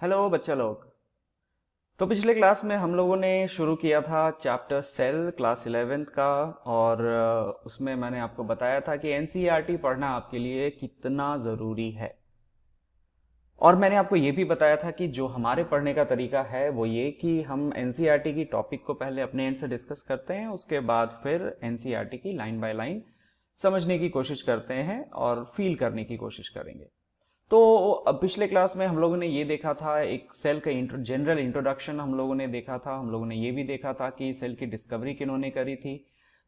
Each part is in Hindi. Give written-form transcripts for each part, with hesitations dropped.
हेलो बच्चा लोग। तो पिछले क्लास में हम लोगों ने शुरू किया था चैप्टर सेल क्लास 11th का। और उसमें मैंने आपको बताया था कि एनसीईआरटी पढ़ना आपके लिए कितना ज़रूरी है। और मैंने आपको ये भी बताया था कि जो हमारे पढ़ने का तरीका है वो ये कि हम एनसीईआरटी की टॉपिक को पहले अपने एंड से डिस्कस करते हैं, उसके बाद फिर एनसीईआरटी की लाइन बाय लाइन समझने की कोशिश करते हैं और फील करने की कोशिश करेंगे। तो अब पिछले क्लास में हम लोगों ने ये देखा था, एक सेल का जनरल इंट्रोडक्शन हम लोगों ने देखा था। हम लोगों ने ये भी देखा था कि सेल की डिस्कवरी किन्होंने करी थी।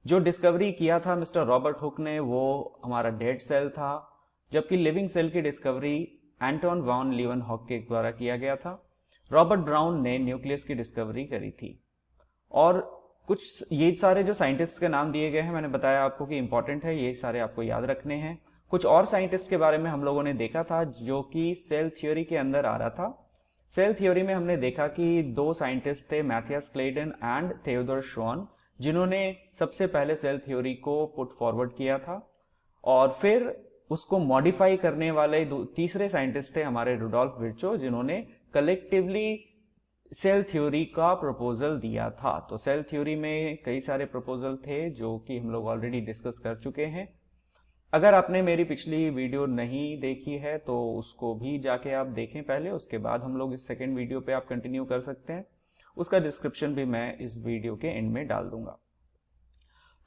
जो डिस्कवरी किया था मिस्टर रॉबर्ट हुक ने, वो हमारा डेड सेल था, जबकि लिविंग सेल की डिस्कवरी एंटोन वॉन लीवनहॉक के द्वारा किया गया था। रॉबर्ट ब्राउन ने न्यूक्लियस की डिस्कवरी करी थी। और कुछ ये सारे जो साइंटिस्ट के नाम दिए गए हैं, मैंने बताया आपको कि इंपॉर्टेंट है, ये सारे आपको याद रखने हैं। कुछ और साइंटिस्ट के बारे में हम लोगों ने देखा था जो कि सेल थ्योरी के अंदर आ रहा था। सेल थ्योरी में हमने देखा कि दो साइंटिस्ट थे, मैथियस क्लेडन एंड थियोडोर श्वान, जिन्होंने सबसे पहले सेल थ्योरी को पुट फॉरवर्ड किया था। और फिर उसको मॉडिफाई करने वाले तीसरे साइंटिस्ट थे हमारे रुडोल्फ विर्चो, जिन्होंने कलेक्टिवली सेल थ्योरी का प्रपोजल दिया था। तो सेल थ्योरी में कई सारे प्रपोजल थे जो कि हम लोग ऑलरेडी डिस्कस कर चुके हैं। अगर आपने मेरी पिछली वीडियो नहीं देखी है तो उसको भी जाके आप देखें पहले, उसके बाद हम लोग इस सेकेंड वीडियो पे आप कंटिन्यू कर सकते हैं। उसका डिस्क्रिप्शन भी मैं इस वीडियो के एंड में डाल दूंगा।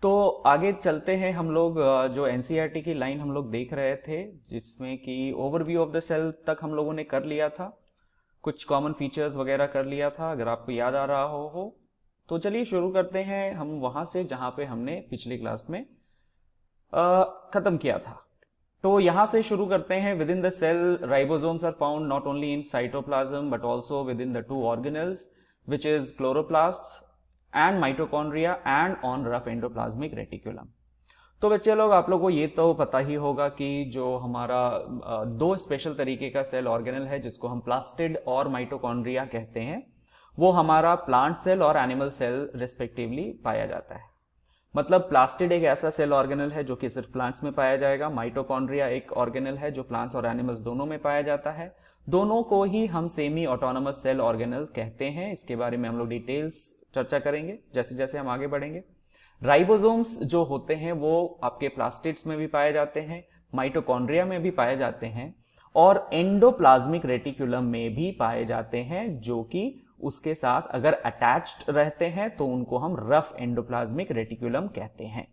तो आगे चलते हैं हम लोग। जो एनसीईआरटी की लाइन हम लोग देख रहे थे, जिसमें कि ओवरव्यू ऑफ द सेल तक हम लोगों ने कर लिया था, कुछ कॉमन फीचर्स वगैरह कर लिया था, अगर आपको याद आ रहा हो। तो चलिए शुरू करते हैं हम वहां से जहां पे हमने पिछली क्लास में खत्म किया था। तो यहां से शुरू करते हैं। Within the cell ribosomes are found not only in cytoplasm but also within the two organelles which is chloroplast and mitochondria and on rough endoplasmic reticulum. तो बच्चे लोग, आप लोग को ये तो पता ही होगा कि जो हमारा दो स्पेशल तरीके का सेल ऑर्गेनल है जिसको हम प्लास्टिड और माइटोकॉन्ड्रिया कहते हैं, वो हमारा प्लांट सेल और एनिमल सेल रिस्पेक्टिवली पाया जाता है। मतलब प्लास्टिड एक ऐसा सेल ऑर्गेनल है जो कि सिर्फ प्लांट्स में पाया जाएगा। माइटोकॉन्ड्रिया एक ऑर्गेनल है जो प्लांट्स और एनिमल्स दोनों में पाया जाता है। दोनों को ही हम सेमी ऑटोनोमस सेल ऑर्गेनल कहते हैं। इसके बारे में हम लोग डिटेल्स चर्चा करेंगे जैसे जैसे हम आगे बढ़ेंगे। राइबोसोम्स जो होते हैं वो आपके प्लास्टिड्स में भी पाए जाते हैं, माइटोकॉन्ड्रिया में भी पाए जाते हैं और एंडोप्लाज्मिक रेटिकुलम में भी पाए जाते हैं, जो कि उसके साथ अगर अटैच्ड रहते हैं तो उनको हम रफ एंडोप्लाज्मिक रेटिकुलम कहते हैं।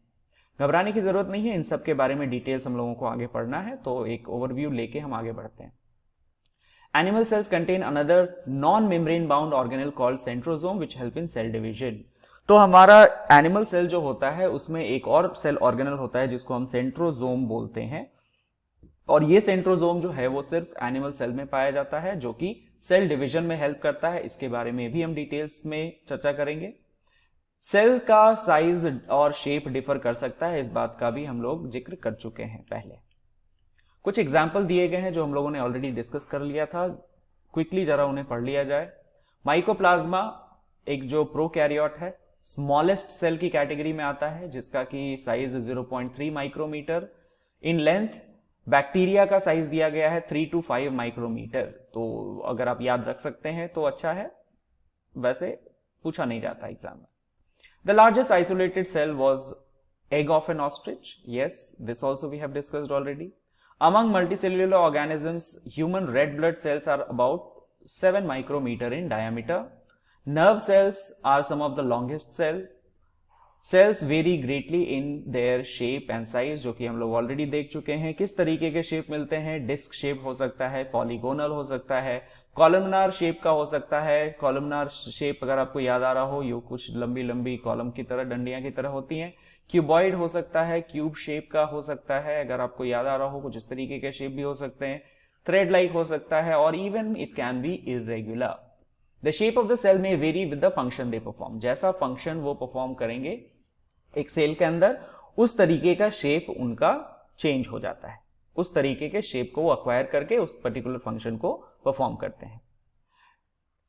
घबराने की जरूरत नहीं है, इन सब के बारे में डिटेल्स हम लोगों को आगे पढ़ना है, तो एक ओवरव्यू लेके हम आगे बढ़ते हैं। Animal cells contain another non membrane bound organelle called centrosome which help in cell division. तो हमारा एनिमल सेल जो होता है उसमें एक और सेल ऑर्गेनल होता है जिसको हम सेंट्रोसोम बोलते हैं। और ये सेंट्रोसोम जो है वो सिर्फ एनिमल सेल में पाया जाता है, जो कि सेल डिवीजन में हेल्प करता है। इसके बारे में भी हम डिटेल्स में चर्चा करेंगे। सेल का साइज और शेप डिफर कर सकता है, इस बात का भी हम लोग जिक्र कर चुके हैं पहले। कुछ एग्जाम्पल दिए गए हैं जो हम लोगों ने ऑलरेडी डिस्कस कर लिया था, क्विकली जरा उन्हें पढ़ लिया जाए। माइकोप्लाज्मा एक जो प्रोकैरियोट है, स्मॉलेस्ट सेल की कैटेगरी में आता है, जिसका कि size 0.3 micrometre in length. Bacteria का साइज दिया गया है 3 to 5 माइक्रोमीटर। तो अगर आप याद रख सकते हैं तो अच्छा है, वैसे पूछा नहीं जाता एग्जाम में। The largest isolated cell was egg of an ostrich. Yes, this also we have discussed already. Among multicellular organisms, human red blood cells are about 7 micrometer in diameter. Nerve cells are some of the longest cell. Cells vary greatly in their shape and size, जो कि हम लोग ऑलरेडी देख चुके हैं। किस तरीके के शेप मिलते हैं? डिस्क शेप हो सकता है, पॉलीगोनल हो सकता है, कॉलमनार शेप का हो सकता है। कॉलमनार शेप अगर आपको याद आ रहा हो, ये कुछ लंबी लंबी कॉलम की तरह, डंडियां की तरह होती हैं। क्यूबॉइड हो सकता है, क्यूब शेप का हो सकता है, अगर आपको याद आ रहा हो, कुछ इस तरीके के शेप भी हो सकते हैं। थ्रेड लाइक हो सकता है, और even it can be irregular. The shape of the cell में vary with the function they perform. जैसा फंक्शन वो परफॉर्म करेंगे एक सेल के अंदर, उस तरीके का शेप उनका चेंज हो जाता है। उस तरीके के शेप को वो अक्वायर करके उस पर्टिकुलर फंक्शन को परफॉर्म करते हैं।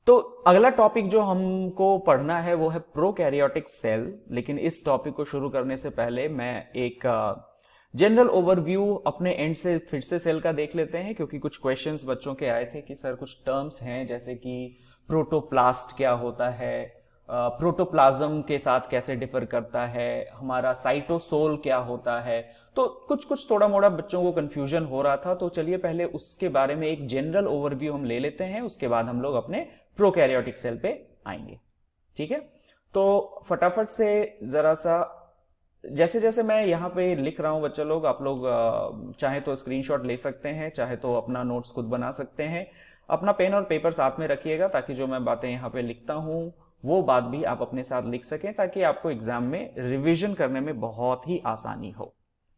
तो अगला टॉपिक जो हमको पढ़ना है वो है प्रोकैरियोटिक सेल। लेकिन इस टॉपिक को शुरू करने से पहले मैं एक जनरल ओवरव्यू अपने एंड से फिर से सेल का देख लेते हैं, क्योंकि कुछ क्वेश्चंस बच्चों के आए थे कि सर कुछ टर्म्स हैं जैसे कि प्रोटोप्लास्ट क्या होता है, प्रोटोप्लाज्म के साथ कैसे डिफर करता है, हमारा साइटोसोल क्या होता है। तो कुछ कुछ थोड़ा मोड़ा बच्चों को कंफ्यूजन हो रहा था, तो चलिए पहले उसके बारे में एक जनरल ओवरव्यू हम ले लेते हैं, उसके बाद हम लोग अपने प्रोकैरियोटिक सेल पे आएंगे। ठीक है, तो फटाफट से जरा सा जैसे जैसे मैं यहाँ पे लिख रहा हूँ बच्चे लोग, आप लोग चाहे तो स्क्रीनशॉट ले सकते हैं, चाहे तो अपना नोट्स खुद बना सकते हैं। अपना पेन और पेपर साथ में रखिएगा ताकि जो मैं बातें यहाँ पे लिखता हूँ वो बात भी आप अपने साथ लिख सकें, ताकि आपको एग्जाम में रिवीजन करने में बहुत ही आसानी हो।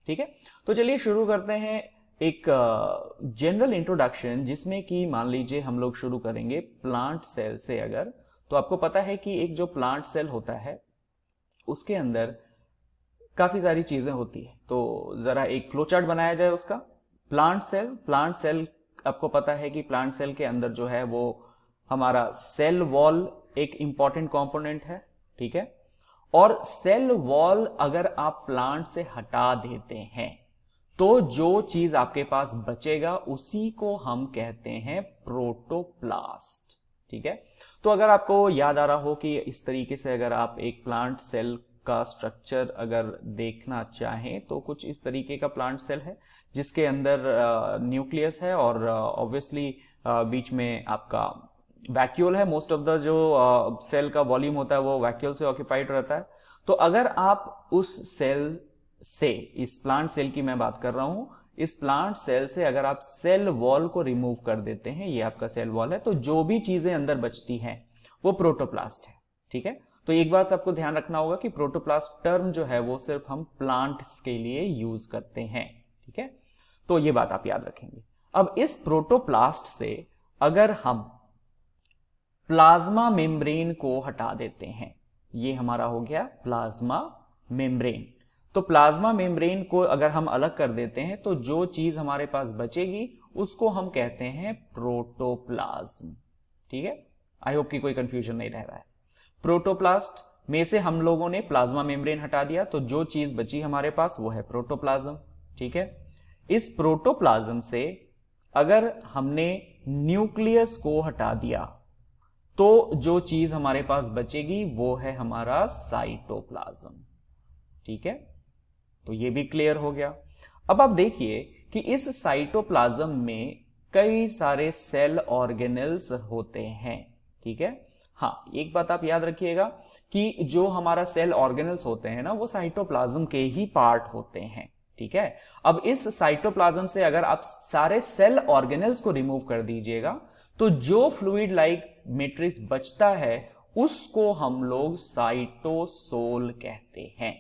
ठीक है, तो चलिए शुरू करते हैं एक जनरल इंट्रोडक्शन, जिसमें कि मान लीजिए हम लोग शुरू करेंगे प्लांट सेल से। अगर तो आपको पता है कि एक जो प्लांट सेल होता है उसके अंदर काफी सारी चीजें होती है, तो जरा एक फ्लो चार्ट बनाया जाए उसका। प्लांट सेल आपको पता है कि प्लांट सेल के अंदर जो है वो हमारा सेल वॉल एक इंपॉर्टेंट कंपोनेंट है। ठीक है, और सेल वॉल अगर आप प्लांट से हटा देते हैं तो जो चीज आपके पास बचेगा उसी को हम कहते हैं प्रोटोप्लास्ट। ठीक है, तो अगर आपको याद आ रहा हो कि इस तरीके से अगर आप एक प्लांट सेल का स्ट्रक्चर अगर देखना चाहें तो कुछ इस तरीके का प्लांट सेल है, जिसके अंदर न्यूक्लियस है और ऑब्वियसली बीच में आपका वैक्यूल है। मोस्ट ऑफ द जो सेल का वॉल्यूम होता है वो वैक्यूल से ऑक्यूपाइड रहता है। तो अगर आप उस सेल से, इस प्लांट सेल की मैं बात कर रहा हूं, इस प्लांट सेल से अगर आप सेल वॉल को रिमूव कर देते हैं, ये आपका सेल वॉल है, तो जो भी चीजें अंदर बचती हैं वो प्रोटोप्लास्ट है। ठीक है, तो एक बात आपको ध्यान रखना होगा कि प्रोटोप्लास्ट टर्म जो है वो सिर्फ हम प्लांट्स के लिए यूज करते हैं। ठीक है, तो ये बात आप याद रखेंगे। अब इस प्रोटोप्लास्ट से अगर हम प्लाज्मा मेम्ब्रेन को हटा देते हैं, ये हमारा हो गया प्लाज्मा मेम्ब्रेन। तो प्लाज्मा मेम्ब्रेन को अगर हम अलग कर देते हैं तो जो चीज हमारे पास बचेगी उसको हम कहते हैं प्रोटोप्लाज्म। ठीक है, आई होप कि कोई कंफ्यूजन नहीं रह रहा है। प्रोटोप्लास्ट में से हम लोगों ने प्लाज्मा मेम्ब्रेन हटा दिया, तो जो चीज बची हमारे पास वो है प्रोटोप्लाज्म। ठीक है, इस प्रोटोप्लाज्म से अगर हमने न्यूक्लियस को हटा दिया तो जो चीज हमारे पास बचेगी वो है हमारा साइटोप्लाज्म। ठीक है, तो ये भी क्लियर हो गया। अब आप देखिए कि इस साइटोप्लाज्म में कई सारे सेल ऑर्गेनेल्स होते हैं। ठीक है, हाँ, एक बात आप याद रखिएगा कि जो हमारा सेल ऑर्गेनेल्स होते हैं ना वो साइटोप्लाज्म के ही पार्ट होते हैं। ठीक है, अब इस साइटोप्लाज्म से अगर आप सारे सेल ऑर्गेनेल्स को रिमूव कर दीजिएगा तो जो फ्लूइड लाइक मैट्रिक्स बचता है उसको हम लोग साइटोसोल कहते हैं।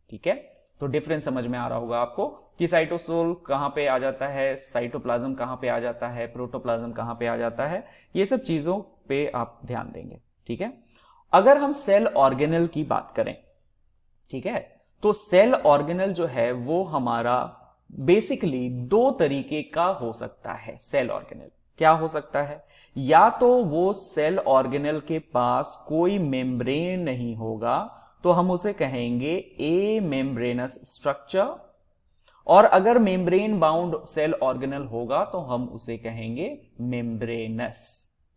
ठीक है, तो डिफरेंस समझ में आ रहा होगा आपको कि साइटोसोल कहां पे आ जाता है, साइटोप्लाज्म कहां पे आ जाता है, प्रोटोप्लाज्म कहां पे आ जाता है, ये सब चीजों पे आप ध्यान देंगे। ठीक है, अगर हम सेल ऑर्गेनल की बात करें, ठीक है, तो सेल ऑर्गेनल जो है वो हमारा बेसिकली दो तरीके का हो सकता है। सेल ऑर्गेनल क्या हो सकता है, या तो वो सेल ऑर्गेनल के पास कोई मेम्ब्रेन नहीं होगा तो हम उसे कहेंगे ए मेम्ब्रेनस स्ट्रक्चर, और अगर मेम्ब्रेन बाउंड सेल ऑर्गेनल होगा तो हम उसे कहेंगे मेम्ब्रेनस,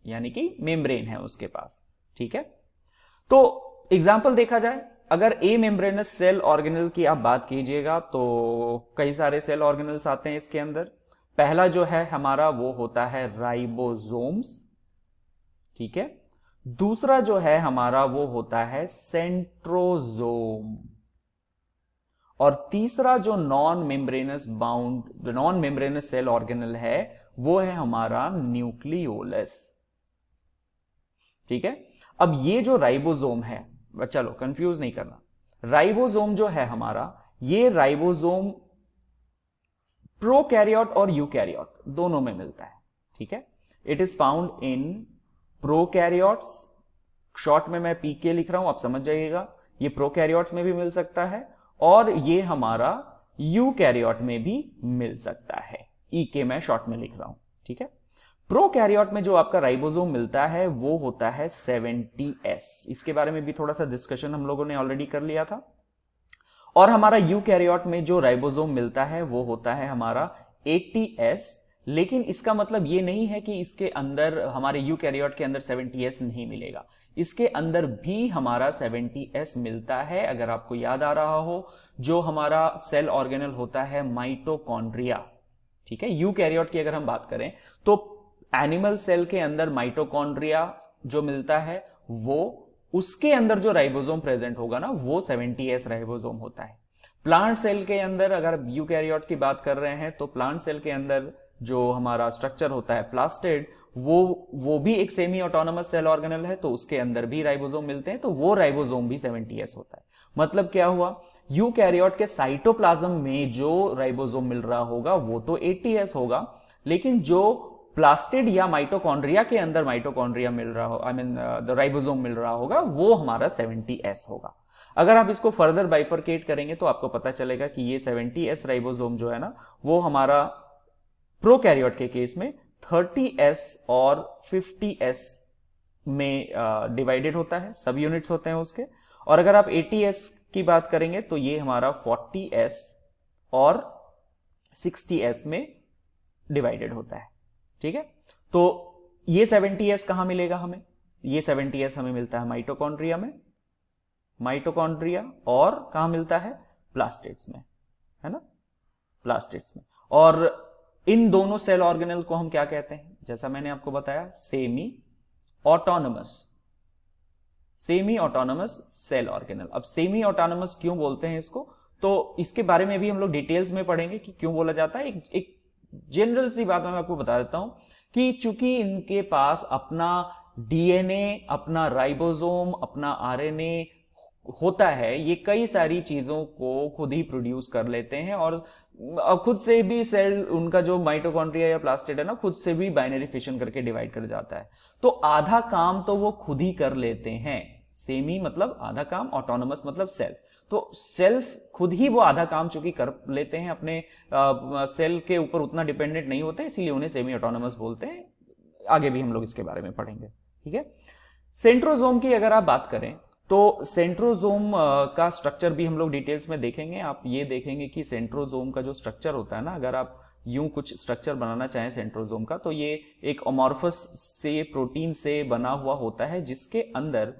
यानी कि मेम्ब्रेन है उसके पास। ठीक है, तो एग्जाम्पल देखा जाए, अगर ए मेम्ब्रेनस सेल ऑर्गेनल की आप बात कीजिएगा तो कई सारे सेल ऑर्गेनल्स आते हैं इसके अंदर। पहला जो है हमारा वो होता है राइबोसोम्स। ठीक है, दूसरा जो है हमारा वो होता है सेंट्रोजोम, और तीसरा जो नॉन मेम्ब्रेनस सेल ऑर्गेनल है वो है हमारा न्यूक्लियोलस। ठीक है, अब ये जो राइबोसोम है, चलो कंफ्यूज नहीं करना, राइबोसोम जो है हमारा, ये राइबोसोम प्रोकैरियोट और यूकैरियोट दोनों में मिलता है। ठीक है, it is found in prokaryotes, short में मैं पीके लिख रहा हूं, आप समझ जाइएगा, ये प्रोकैरियोट्स में भी मिल सकता है और ये हमारा यूकैरियोट में भी मिल सकता है, ईके मैं शॉर्ट में लिख रहा हूं। ठीक है, प्रोकैरियोट में जो आपका राइबोसोम मिलता है वो होता है 70S, इसके बारे में भी थोड़ा सा डिस्कशन हम लोगों ने ऑलरेडी कर लिया था। और हमारा यूकैरियोट में जो राइबोसोम मिलता है वो होता है हमारा 80S। लेकिन इसका मतलब ये नहीं है कि इसके अंदर, हमारे यूकैरियोट के अंदर 70S नहीं मिलेगा। इसके अंदर भी हमारा 70S मिलता है। अगर आपको याद आ रहा हो, जो हमारा सेल ऑर्गेनल होता है माइटोकॉन्ड्रिया, ठीक है, यूकैरियोट की अगर हम बात करें तो एनिमल सेल के अंदर माइटोकॉन्ड्रिया जो मिलता है, वो उसके अंदर जो राइबोसोम प्रेजेंट होगा ना, वो 70S राइबोसोम होता है। प्लांट सेल के अंदर अगर यूकैरियोट की बात कर रहे हैं तो प्लांट सेल के अंदर जो हमारा स्ट्रक्चर होता है प्लास्टिड, वो भी एक सेमी ऑटोनोमस सेल ऑर्गेनल है, तो उसके अंदर भी राइबोसोम मिलते हैं, तो वो राइबोसोम भी 70S होता है। मतलब क्या हुआ, यूकैरियोट के साइटोप्लाज्म में जो राइबोसोम मिल रहा होगा वो तो 80S होगा, लेकिन जो प्लास्टिड या माइटोकॉन्ड्रिया के अंदर माइटोकॉन्ड्रिया मिल रहा हो, आई मीन द राइबोसोम मिल रहा होगा, वो हमारा 70S होगा। अगर आप इसको फर्दर बाइफरकेट करेंगे तो आपको पता चलेगा कि ये 70S राइबोसोम जो है ना, वो हमारा प्रोकैरियोट के केस में 30S और 50S में डिवाइडेड होता है, सब यूनिट्स होते हैं उसके। और अगर आप 80S की बात करेंगे तो ये हमारा 40S और 60S में डिवाइडेड होता है, ठीक है। तो ये 70S कहां मिलेगा हमें, ये 70S हमें मिलता है माइटोकॉन्ड्रिया में, माइटोकॉन्ड्रिया, और कहां मिलता है, प्लास्टिड्स में, है ना, प्लास्टिड्स में। और इन दोनों सेल ऑर्गेनल को हम क्या कहते हैं, जैसा मैंने आपको बताया, semi autonomous, semi autonomous cell organelle. अब सेमी ऑटोनोमस क्यों बोलते हैं इसको, तो इसके बारे में भी हम लोग डिटेल्स में पढ़ेंगे कि क्यों बोला जाता है। एक जनरल सी बात मैं आपको बता देता हूं कि चूंकि इनके पास अपना डीएनए, अपना राइबोसोम, अपना आरएनए होता है, ये कई सारी चीजों को खुद ही प्रोड्यूस कर लेते हैं, और खुद से भी सेल, उनका जो माइटोकॉन्ड्रिया या प्लास्टिड है ना, खुद से भी बाइनरी फिशन करके डिवाइड कर जाता है। तो आधा काम तो वो खुद ही कर लेते हैं। सेमी मतलब आधा काम, ऑटोनोमस मतलब सेल्फ। तो सेल्फ खुद ही वो आधा काम चूंकि कर लेते हैं, अपने सेल के ऊपर उतना डिपेंडेंट नहीं होते, इसीलिए उन्हें सेमी ऑटोनोमस बोलते हैं। आगे भी हम लोग इसके बारे में पढ़ेंगे, ठीक है। सेंट्रोजोम की अगर आप बात करें तो सेंट्रोजोम का स्ट्रक्चर भी हम लोग डिटेल्स में देखेंगे। आप ये देखेंगे कि सेंट्रोजोम का जो स्ट्रक्चर होता है ना, अगर आप यूं कुछ स्ट्रक्चर बनाना चाहें सेंट्रोजोम का, तो ये एक अमॉर्फस से प्रोटीन से बना हुआ होता है, जिसके अंदर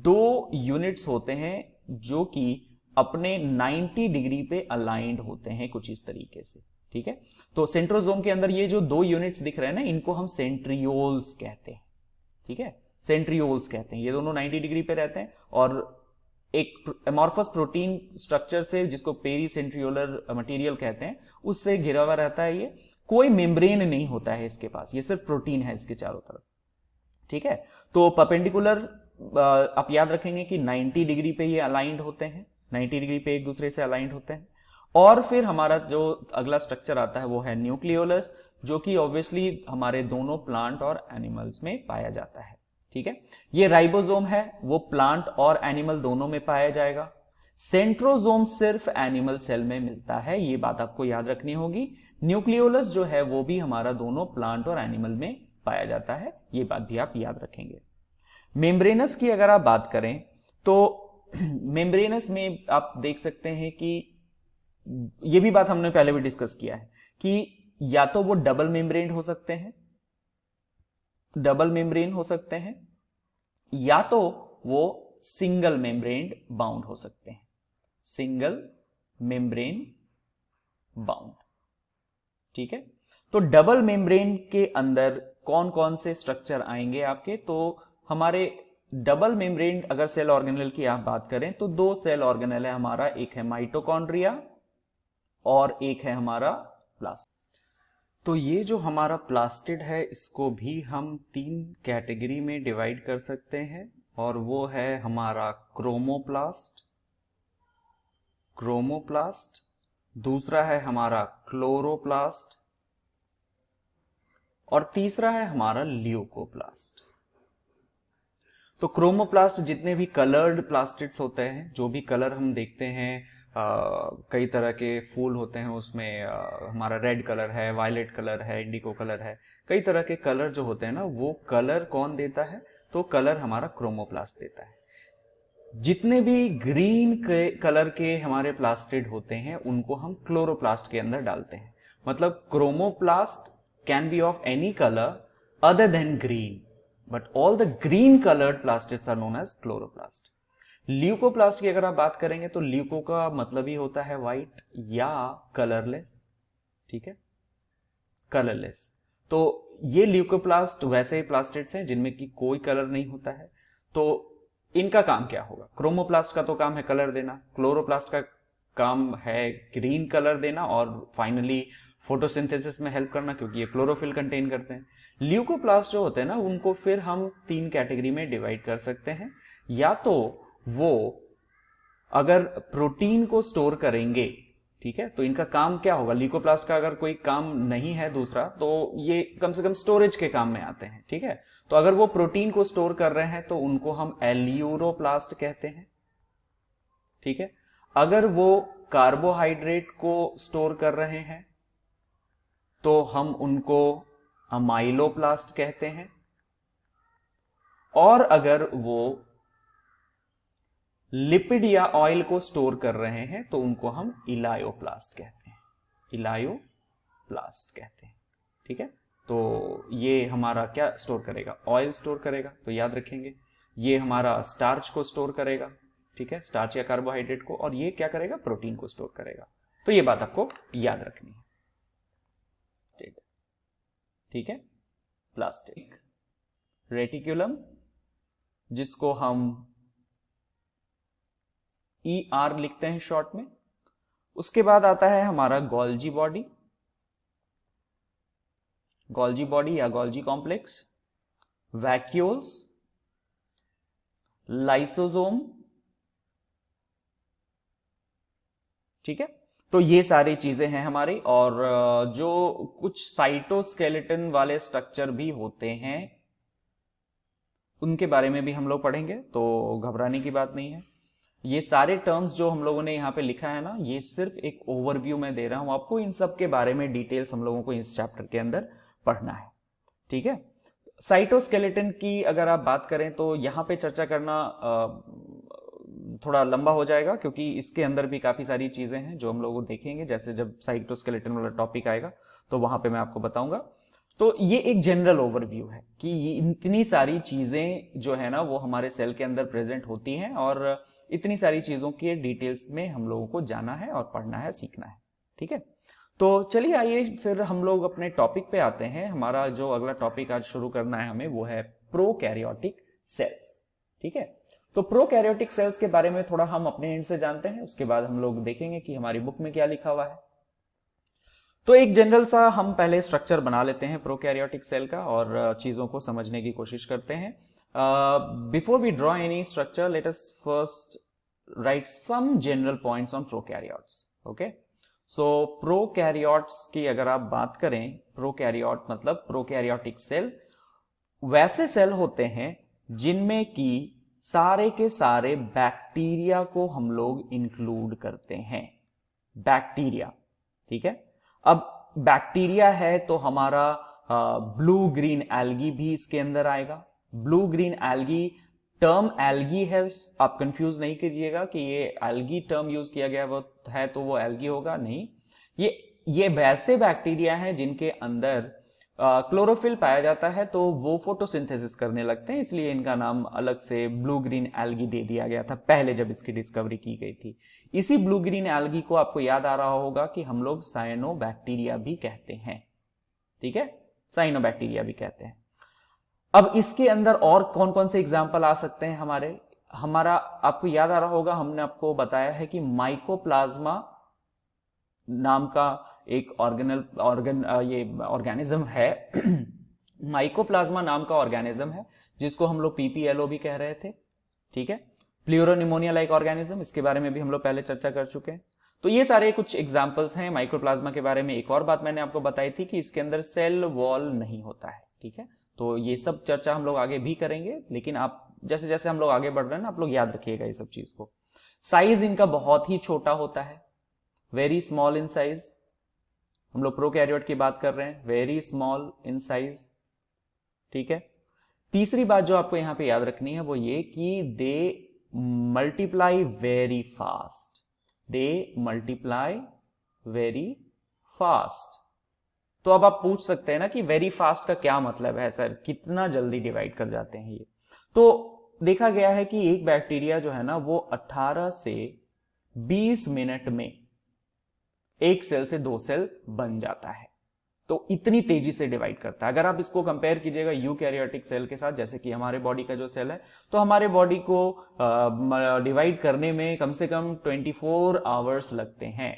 2 यूनिट्स होते हैं जो कि अपने 90 डिग्री पे अलाइंड होते हैं कुछ इस तरीके से, ठीक है। तो सेंट्रोजोम के अंदर ये जो 2 यूनिट्स दिख रहे हैं ना, इनको हम सेंट्रियोल्स कहते हैं, ठीक है, सेंट्रियोल्स कहते हैं। ये दोनों 90 डिग्री पे रहते हैं और एक एमॉर्फस प्रोटीन स्ट्रक्चर से, जिसको पेरी सेंट्रियोलर मटेरियल कहते हैं, उससे घिरा हुआ रहता है। ये कोई मेम्ब्रेन नहीं होता है इसके पास, ये सिर्फ प्रोटीन है इसके चारों तरफ, ठीक है। तो परपेंडिकुलर आप याद रखेंगे कि 90 डिग्री पे ये अलाइंड होते हैं, 90 डिग्री पे एक दूसरे से अलाइंड होते हैं। और फिर हमारा जो अगला स्ट्रक्चर आता है वो है न्यूक्लियोलस, जो कि ऑब्वियसली हमारे दोनों प्लांट और एनिमल्स में पाया जाता है, ठीक है। ये राइबोसोम है, वो प्लांट और एनिमल दोनों में पाया जाएगा। सेंट्रोजोम सिर्फ एनिमल सेल में मिलता है, ये बात आपको याद रखनी होगी। न्यूक्लियोलस जो है वो भी हमारा दोनों प्लांट और एनिमल में पाया जाता है, ये बात भी आप याद रखेंगे। मेम्ब्रेनस की अगर आप बात करें तो मेम्ब्रेनस में आप देख सकते हैं कि ये भी बात हमने पहले भी डिस्कस किया है कि या तो वो डबल मेम्ब्रेन हो सकते हैं, डबल मेम्ब्रेन हो सकते हैं, या तो वो सिंगल मेम्ब्रेन बाउंड हो सकते हैं, सिंगल मेम्ब्रेन बाउंड, ठीक है। तो डबल मेम्ब्रेन के अंदर कौन कौन से स्ट्रक्चर आएंगे आपके, तो हमारे डबल मेम्ब्रेन अगर सेल ऑर्गेनल की आप बात करें तो 2 सेल ऑर्गेनल है हमारा, एक है माइटोकॉन्ड्रिया और एक है हमारा प्लास्टिड। तो ये जो हमारा प्लास्टिड है, इसको भी हम 3 कैटेगरी में डिवाइड कर सकते हैं, और वो है हमारा क्रोमोप्लास्ट, क्रोमोप्लास्ट, दूसरा है हमारा क्लोरोप्लास्ट, और तीसरा है हमारा ल्यूकोप्लास्ट। तो क्रोमोप्लास्ट जितने भी कलर्ड प्लास्टिड्स होते हैं, जो भी कलर हम देखते हैं, कई तरह के फूल होते हैं उसमें, हमारा रेड कलर है, वायलेट कलर है, इंडिगो कलर है, कई तरह के कलर जो होते हैं ना, वो कलर कौन देता है, तो कलर हमारा क्रोमोप्लास्ट देता है। जितने भी ग्रीन कलर के हमारे प्लास्टिड होते हैं उनको हम क्लोरोप्लास्ट के अंदर डालते हैं। मतलब chromoplast can be of any colour other than green, but all the green coloured plastids are known as chloroplast. Leucoplast की अगर आप बात करेंगे तो ल्यूको का मतलब ही होता है व्हाइट या कलरलेस, ठीक है, कलरलेस। तो ये ल्यूकोप्लास्ट वैसे ही प्लास्टिड्स हैं जिनमें की कोई कलर नहीं होता है। तो इनका काम क्या होगा? क्रोमोप्लास्ट का तो काम है कलर देना, क्लोरोप्लास्ट का काम है ग्रीन कलर देना, और फाइनली फोटोसिंथेसिस में हेल्प करना, क्योंकि ये क्लोरोफिल कंटेन करते हैं। ल्यूकोप्लास्ट जो होते हैं ना, उनको फिर हम 3 कैटेगरी में डिवाइड कर सकते हैं। या तो वो अगर प्रोटीन को स्टोर करेंगे, ठीक है, तो इनका काम क्या होगा? ल्यूकोप्लास्ट का अगर कोई काम नहीं है दूसरा, तो ये कम से कम स्टोरेज के काम में आते हैं, ठीक है। तो अगर वो प्रोटीन को स्टोर कर रहे हैं तो उनको हम एल्यूरोप्लास्ट कहते हैं, ठीक है। अगर वो कार्बोहाइड्रेट को स्टोर कर रहे हैं तो हम उनको अमाइलोप्लास्ट कहते हैं। और अगर वो लिपिड या ऑयल को स्टोर कर रहे हैं तो उनको हम इलायोप्लास्ट कहते हैं, इलायोप्लास्ट कहते हैं, ठीक है। तो ये हमारा क्या स्टोर करेगा? ऑयल स्टोर करेगा, तो याद रखेंगे। ये हमारा स्टार्च को स्टोर करेगा, ठीक है, स्टार्च या कार्बोहाइड्रेट को। और ये क्या करेगा? प्रोटीन को स्टोर करेगा। तो ये बात आपको याद रखनी है, ठीक है। प्लास्टिक रेटिकुलम, जिसको हम ER लिखते हैं शॉर्ट में। उसके बाद आता है हमारा गोल्जी बॉडी, गोल्जी बॉडी या गोल्जी कॉम्प्लेक्स, वैक्यूल्स, लाइसोसोम, ठीक है। तो ये सारी चीजें हैं हमारी। और जो कुछ साइटोस्केलेटन वाले स्ट्रक्चर भी होते हैं उनके बारे में भी हम लोग पढ़ेंगे, तो घबराने की बात नहीं है। ये सारे टर्म्स जो हम लोगों ने यहाँ पे लिखा है ना, ये सिर्फ एक ओवरव्यू में दे रहा हूं आपको। इन सब के बारे में डिटेल्स हम लोगों को इस चैप्टर के अंदर पढ़ना है, ठीक है। साइटोस्केलेटन की अगर आप बात करें तो यहाँ पे चर्चा करना थोड़ा लंबा हो जाएगा, क्योंकि इसके अंदर भी काफी सारी चीजें हैं जो हम लोग देखेंगे। जैसे जब साइटोस्केलेटन वाला टॉपिक आएगा तो वहां पे मैं आपको बताऊंगा। तो ये एक जनरल ओवरव्यू है कि ये इतनी सारी चीजें जो है ना वो हमारे सेल के अंदर प्रेजेंट होती हैं, और इतनी सारी चीजों के डिटेल्स में हम लोगों को जाना है और पढ़ना है, सीखना है, ठीक है। तो चलिए आइए फिर हम लोग अपने टॉपिक पे आते हैं। हमारा जो अगला टॉपिक आज शुरू करना है हमें, वो है प्रोकैरियोटिक सेल्स, ठीक है। तो प्रोकैरियोटिक सेल्स के बारे में थोड़ा हम अपने एंड से जानते हैं, उसके बाद हम लोग देखेंगे कि हमारी बुक में क्या लिखा हुआ है। तो एक जनरल सा हम पहले स्ट्रक्चर बना लेते हैं प्रोकैरियोटिक सेल का, और चीजों को समझने की कोशिश करते हैं। Before we draw any structure, let us first write some general points on prokaryotes, okay. So prokaryotes की अगर आप बात करें, प्रोकैरियोट मतलब प्रोकैरियोटिक सेल वैसे सेल होते हैं जिनमें की सारे के सारे बैक्टीरिया को हम लोग इंक्लूड करते हैं, बैक्टीरिया, ठीक है। अब बैक्टीरिया है तो हमारा ब्लू ग्रीन एल्गी भी इसके अंदर आएगा। Blue green algae term algae है, आप कंफ्यूज नहीं कीजिएगा कि ये एल्गी टर्म यूज किया गया वो है तो वो एल्गी होगा, नहीं। ये वैसे बैक्टीरिया हैं जिनके अंदर क्लोरोफिल पाया जाता है, तो वो फोटोसिंथेसिस करने लगते हैं, इसलिए इनका नाम अलग से ब्लू ग्रीन एल्गी दे दिया गया था पहले जब इसकी डिस्कवरी की गई थी। इसी ब्लू ग्रीन एल्गी को आपको याद आ रहा होगा कि हम लोग साइनोबैक्टीरिया भी कहते हैं, ठीक है, साइनोबैक्टीरिया भी कहते हैं। अब इसके अंदर और कौन कौन से एग्जाम्पल आ सकते हैं हमारा आपको याद आ रहा होगा, हमने आपको बताया है कि माइकोप्लाज्मा नाम का एक ऑर्गेनिज्म है माइकोप्लाज्मा नाम का ऑर्गेनिज्म है, जिसको हम लोग PPLO भी कह रहे थे, ठीक है। प्लूरोनिमोनिया लाइक ऑर्गेनिज्म, इसके बारे में भी हम लोग पहले चर्चा कर चुके हैं। तो ये सारे कुछ एग्जाम्पल्स हैं माइक्रोप्लाज्मा के बारे में। एक और बात मैंने आपको बताई थी कि इसके अंदर सेल वॉल नहीं होता है, ठीक है। तो ये सब चर्चा हम लोग आगे भी करेंगे, लेकिन आप जैसे जैसे हम लोग आगे बढ़ रहे हैं ना, आप लोग याद रखिएगा ये सब चीज को। साइज इनका बहुत ही छोटा होता है, वेरी स्मॉल इन साइज। हम लोग प्रोकैरियोट की बात कर रहे हैं, वेरी स्मॉल इन साइज, ठीक है। तीसरी बात जो आपको यहां पे याद रखनी है वो ये कि दे मल्टीप्लाई वेरी फास्ट, दे मल्टीप्लाई वेरी फास्ट। तो अब आप पूछ सकते हैं ना कि वेरी फास्ट का क्या मतलब है सर, कितना जल्दी डिवाइड कर जाते हैं ये। तो देखा गया है कि एक बैक्टीरिया जो है ना वो 18 से 20 मिनट में एक सेल से दो सेल बन जाता है। तो इतनी तेजी से डिवाइड करता है। अगर आप इसको कंपेयर कीजिएगा यूकैरियोटिक सेल के साथ, जैसे कि हमारे बॉडी का जो सेल है, तो हमारे बॉडी को डिवाइड करने में कम से कम 24 आवर्स लगते हैं,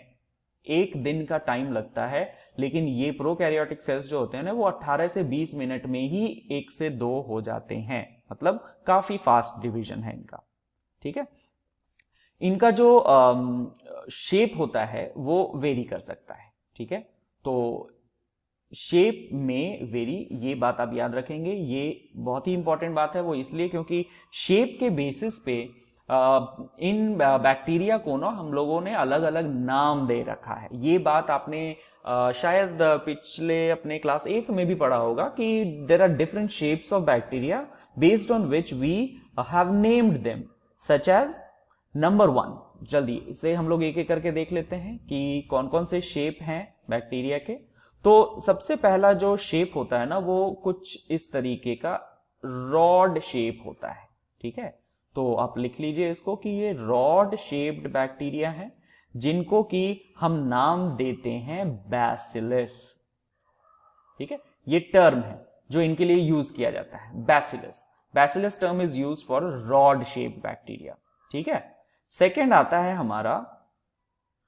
एक दिन का टाइम लगता है। लेकिन ये प्रोकैरियोटिक सेल्स जो होते हैं ना वो 18 से 20 मिनट में ही एक से दो हो जाते हैं, मतलब काफी फास्ट डिवीजन है इनका। ठीक है, इनका जो शेप होता है वो वेरी कर सकता है। ठीक है, तो शेप में वेरी, ये बात आप याद रखेंगे, ये बहुत ही इंपॉर्टेंट बात है। वो इसलिए क्योंकि शेप के बेसिस पे इन बैक्टीरिया को ना हम लोगों ने अलग अलग नाम दे रखा है। ये बात आपने शायद पिछले अपने क्लास 8 में भी पढ़ा होगा कि there are different shapes of bacteria based on which we have named them, such as number 1। जल्दी इसे हम लोग एक एक करके देख लेते हैं कि कौन कौन से शेप हैं बैक्टीरिया के। तो सबसे पहला जो शेप होता है ना वो कुछ इस तरीके का रॉड शेप होता है। ठीक है, तो आप लिख लीजिए इसको कि ये रॉड शेप्ड बैक्टीरिया है, जिनको कि हम नाम देते हैं बैसिलस। ठीक है, ये टर्म है जो इनके लिए यूज किया जाता है, bacillus. Bacillus term is use for rod shaped bacteria. ठीक है, सेकेंड आता है हमारा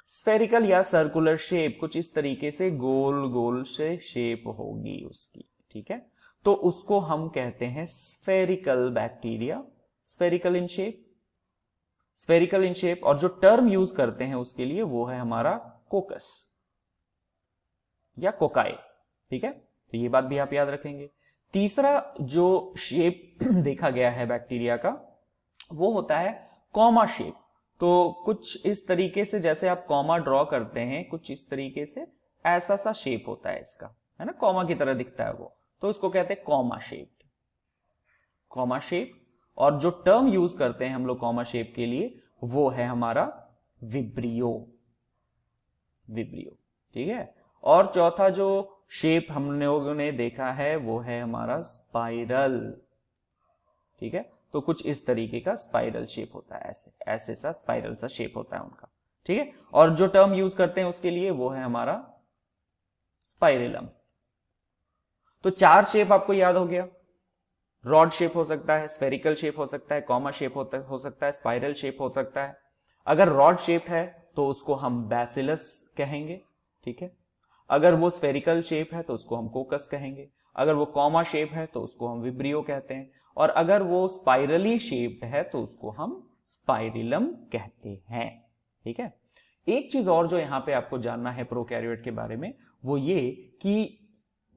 स्फेरिकल या सर्कुलर शेप, कुछ इस तरीके से गोल गोल से शेप होगी उसकी। ठीक है, तो उसको हम कहते हैं spherical bacteria, spherical in shape, spherical in shape. और जो टर्म यूज करते हैं उसके लिए वो है हमारा कोकस या कोकाई। ठीक है, तो ये बात भी आप याद रखेंगे। तीसरा जो शेप देखा गया है बैक्टीरिया का वो होता है कॉमा शेप। तो कुछ इस तरीके से, जैसे आप कॉमा ड्रॉ करते हैं, कुछ इस तरीके से ऐसा सा शेप होता है इसका, है ना, कॉमा की तरह दिखता है वो, तो इसको कहते हैं कॉमा शेप, कॉमा शेप। और जो टर्म यूज करते हैं हम लोग कॉमा शेप के लिए वो है हमारा विब्रियो, विब्रियो। ठीक है, और चौथा जो शेप हम लोगों ने देखा है वो है हमारा स्पाइरल। ठीक है, तो कुछ इस तरीके का स्पाइरल शेप होता है, ऐसे ऐसे सा स्पाइरल सा शेप होता है उनका। ठीक है, और जो टर्म यूज करते हैं उसके लिए वो है हमारा स्पाइरेलम। तो 4 शेप आपको याद हो गया। रॉड शेप हो सकता है, स्फेरिकल शेप हो सकता है, कॉमा शेप हो सकता है, स्पाइरल शेप हो सकता है। अगर रॉड शेप है तो उसको हम बैसिलस कहेंगे। ठीक है, अगर वो स्फेरिकल शेप है तो उसको हम कोकस कहेंगे, अगर वो कॉमा शेप है तो उसको हम विब्रियो कहते हैं, और अगर वो स्पाइरली शेप्ड है तो उसको हम स्पाइरिलम कहते हैं। ठीक है, एक चीज और जो यहां पे आपको जानना है प्रोकैरियोट के बारे में वो ये कि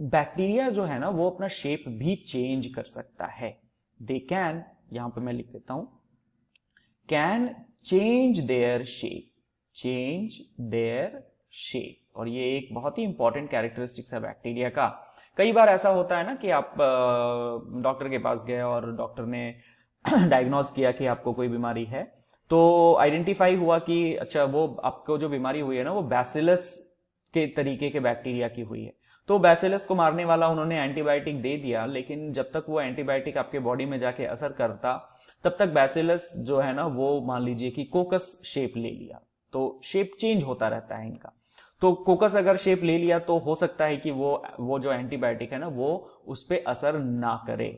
बैक्टीरिया जो है ना वो अपना शेप भी चेंज कर सकता है। दे कैन, यहां पे मैं लिख देता हूं, can change their shape, change their shape. और ये एक बहुत ही इंपॉर्टेंट कैरेक्टरिस्टिक्स है बैक्टीरिया का। कई बार ऐसा होता है ना कि आप डॉक्टर के पास गए और डॉक्टर ने डायग्नोज किया कि आपको कोई बीमारी है, तो आइडेंटिफाई हुआ कि अच्छा वो आपको जो बीमारी हुई है ना वो बैसिलस के तरीके के बैक्टीरिया की हुई है। तो बैसिलस को मारने वाला उन्होंने एंटीबायोटिक दे दिया, लेकिन जब तक वो एंटीबायोटिक आपके बॉडी में जाके असर करता तब तक बैसिलस जो है ना वो मान लीजिए कि कोकस शेप ले लिया। तो शेप चेंज होता रहता है इनका। तो कोकस अगर शेप ले लिया तो हो सकता है कि वो जो एंटीबायोटिक है ना वो उस पर असर ना करे।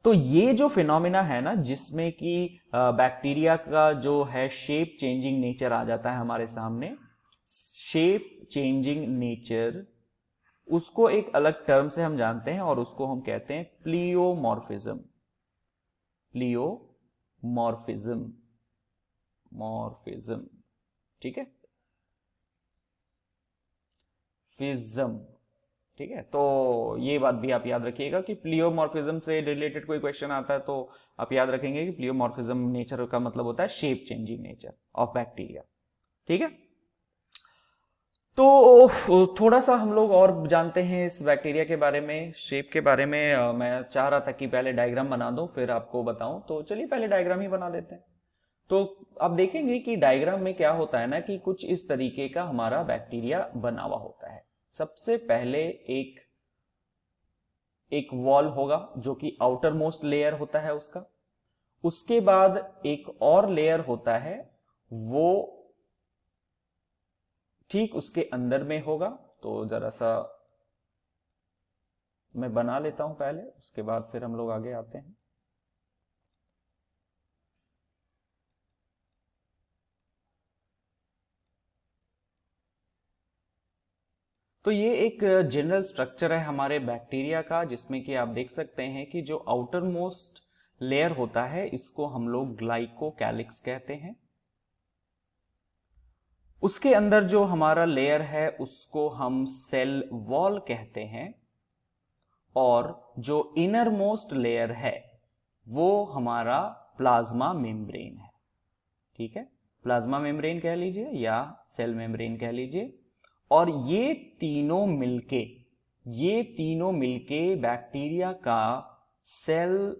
तो ये जो फिनोमिना है ना जिसमें कि बैक्टीरिया का जो है शेप चेंजिंग नेचर आ जाता है हमारे सामने, शेप चेंजिंग नेचर, उसको एक अलग टर्म से हम जानते हैं और उसको हम कहते हैं प्लियोमॉर्फिज्म, प्लियोमॉर्फिज्म, मॉर्फिज्म। ठीक है, फिज्म। ठीक है, तो ये बात भी आप याद रखिएगा कि प्लियोमॉर्फिज्म से रिलेटेड कोई क्वेश्चन आता है तो आप याद रखेंगे कि प्लियोमॉर्फिज्म नेचर का मतलब होता है shape changing nature of bacteria. ठीक है, तो थोड़ा सा हम लोग और जानते हैं इस बैक्टीरिया के बारे में, शेप के बारे में। मैं चाह रहा था कि पहले डायग्राम बना दूं फिर आपको बताऊं, तो चलिए पहले डायग्राम ही बना देते हैं। तो आप देखेंगे कि डायग्राम में क्या होता है ना कि कुछ इस तरीके का हमारा बैक्टीरिया बना हुआ होता है। सबसे पहले एक एक वॉल होगा जो कि आउटर मोस्ट लेयर होता है उसका। उसके बाद एक और लेयर होता है, वो ठीक उसके अंदर में होगा। तो जरा सा मैं बना लेता हूं पहले, उसके बाद फिर हम लोग आगे आते हैं। तो ये एक जनरल स्ट्रक्चर है हमारे बैक्टीरिया का, जिसमें कि आप देख सकते हैं कि जो आउटर मोस्ट लेयर होता है इसको हम लोग ग्लाइकोकैलिक्स कहते हैं। उसके अंदर जो हमारा लेयर है उसको हम सेल वॉल कहते हैं, और जो इनर मोस्ट लेयर है वो हमारा प्लाज्मा मेम्ब्रेन है। ठीक है, प्लाज्मा मेम्ब्रेन कह लीजिए या सेल मेम्ब्रेन कह लीजिए। और ये तीनों मिलके बैक्टीरिया का सेल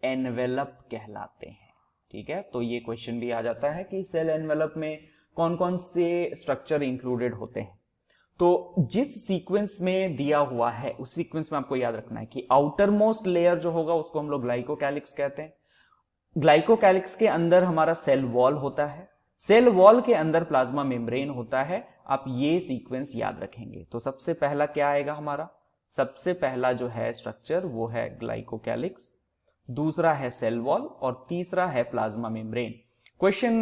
एनवेलप कहलाते हैं। ठीक है, तो ये क्वेश्चन भी आ जाता है कि सेल एनवेलप में कौन कौन से स्ट्रक्चर इंक्लूडेड होते हैं। तो जिस सीक्वेंस में दिया हुआ है उस सीक्वेंस में आपको याद रखना है कि आउटर मोस्ट लेयर जो होगा उसको हम लोग ग्लाइकोकैलिक्स कहते हैं। ग्लाइकोकैलिक्स के अंदर हमारा सेल वॉल होता है, सेल वॉल के अंदर प्लाज्मा मेम्ब्रेन होता है। आप ये सीक्वेंस याद रखेंगे। तो सबसे पहला क्या आएगा हमारा, सबसे पहला जो है स्ट्रक्चर वो है ग्लाइकोकैलिक्स, दूसरा है सेल वॉल और तीसरा है प्लाज्मा मेम्ब्रेन। क्वेश्चन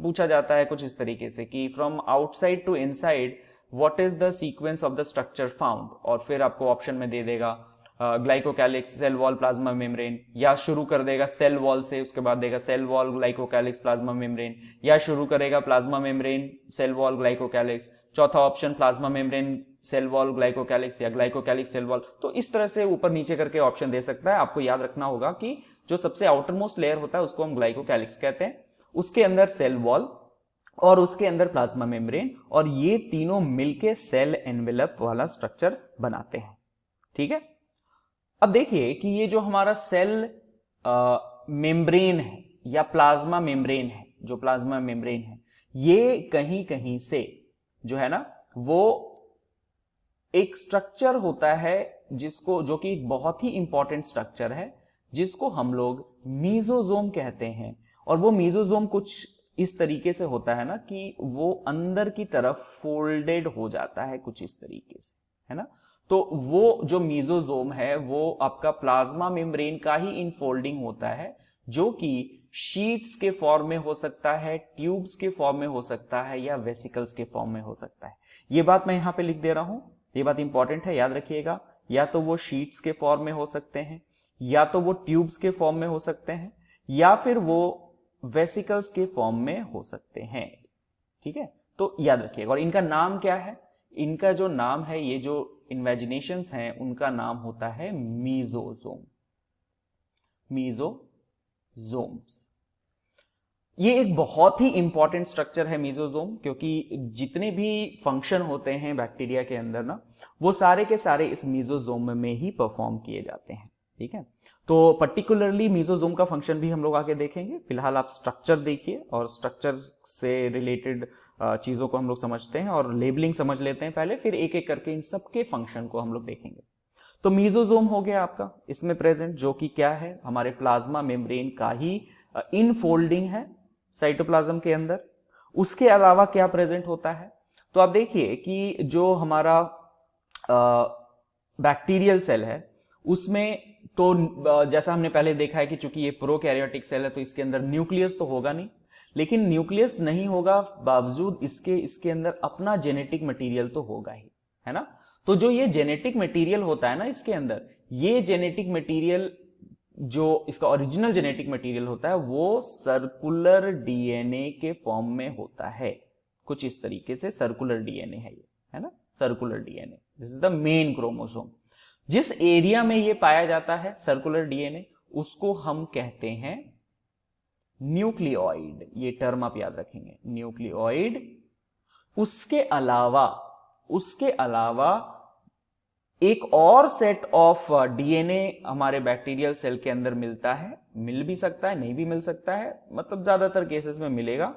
पूछा जाता है कुछ इस तरीके से कि from outside to inside what is the sequence of the structure found, और फिर आपको ऑप्शन में दे देगा glycocalyx, cell wall, plasma membrane, या शुरू कर देगा सेल वॉल से, उसके बाद देगा cell wall, glycocalyx, plasma membrane, या शुरू करेगा plasma membrane, cell wall, glycocalyx, चौथा option plasma membrane, cell wall, glycocalyx, या ग्लाइकोकैलिक्स, सेल वॉल। तो इस तरह से ऊपर नीचे करके ऑप्शन दे सकता है। आपको याद रखना होगा कि जो सबसे आउटर मोस्ट लेयर होता है उसको हम ग्लाइकोकैलिक्स कहते हैं, उसके अंदर सेल वॉल और उसके अंदर प्लाज्मा मेम्ब्रेन, और ये तीनों मिलके सेल एनवेलप वाला स्ट्रक्चर बनाते हैं। ठीक है, अब देखिए कि ये जो हमारा सेल मेम्ब्रेन है या प्लाज्मा मेम्ब्रेन है, जो प्लाज्मा मेम्ब्रेन है ये कहीं कहीं से जो है ना वो एक स्ट्रक्चर होता है जिसको, जो कि बहुत ही इंपॉर्टेंट स्ट्रक्चर है, जिसको हम लोग मीजोजोम कहते हैं। और वो मीजोजोम कुछ इस तरीके से होता है ना कि वो अंदर की तरफ फोल्डेड हो जाता है कुछ इस तरीके से, है ना। तो वो जो मीजोजोम है वो आपका प्लाज्मा मेम्ब्रेन का ही इनफोल्डिंग होता है, जो कि शीट्स के फॉर्म में हो सकता है, ट्यूब्स के फॉर्म में हो सकता है, या वेसिकल्स के फॉर्म में हो सकता है। ये बात मैं यहां पे लिख दे रहा हूं, ये बात इंपॉर्टेंट है, याद रखिएगा। या तो वो शीट्स के फॉर्म में हो सकते हैं, या तो वो ट्यूब्स के फॉर्म में हो सकते हैं, या फिर वो वेसिकल्स के फॉर्म में हो सकते हैं। ठीक है, तो याद रखिएगा। और इनका नाम क्या है, इनका जो नाम है, ये जो इन्वेजिनेशंस हैं उनका नाम होता है मीजोजोम, मीजोजोम्स। ये एक बहुत ही इंपॉर्टेंट स्ट्रक्चर है मीजोजोम, क्योंकि जितने भी फंक्शन होते हैं बैक्टीरिया के अंदर ना, वो सारे के सारे इस मीजोजोम में ही परफॉर्म किए जाते हैं। ठीक है, तो पर्टिकुलरली मीजोजोम का फंक्शन भी हम लोग आगे देखेंगे। फिलहाल आप स्ट्रक्चर देखिए, और स्ट्रक्चर से रिलेटेड चीजों को हम लोग समझते हैं और लेबलिंग समझ लेते हैं पहले, फिर एक एक करके इन सबके फंक्शन को हम लोग देखेंगे। तो मीजोजोम हो गया आपका इसमें प्रेजेंट, जो कि क्या है, हमारे प्लाज्मा मेम्ब्रेन का ही इनफोल्डिंग है साइटोप्लाज्म के अंदर। उसके अलावा क्या प्रेजेंट होता है, तो आप देखिए कि जो हमारा बैक्टीरियल सेल है उसमें तो जैसा हमने पहले देखा है कि चूंकि ये प्रोकैरियोटिक सेल है तो इसके अंदर न्यूक्लियस तो होगा नहीं, लेकिन न्यूक्लियस नहीं होगा बावजूद इसके इसके अंदर अपना जेनेटिक मटेरियल तो होगा ही, है ना। तो जो ये जेनेटिक मटेरियल होता है ना इसके अंदर, ये जेनेटिक मटेरियल जो इसका ओरिजिनल जेनेटिक मटेरियल होता है वो सर्कुलर डीएनए के फॉर्म में होता है। कुछ इस तरीके से सर्कुलर डीएनए है ये, है ना, circular DNA. This is the main chromosome. जिस एरिया में ये पाया जाता है सर्कुलर डीएनए, उसको हम कहते हैं न्यूक्लियोइड। ये टर्म आप याद रखेंगे, न्यूक्लियोइड। उसके अलावा एक और सेट ऑफ डीएनए हमारे बैक्टीरियल सेल के अंदर मिलता है, मिल भी सकता है, नहीं भी मिल सकता है, मतलब ज्यादातर केसेस में मिलेगा,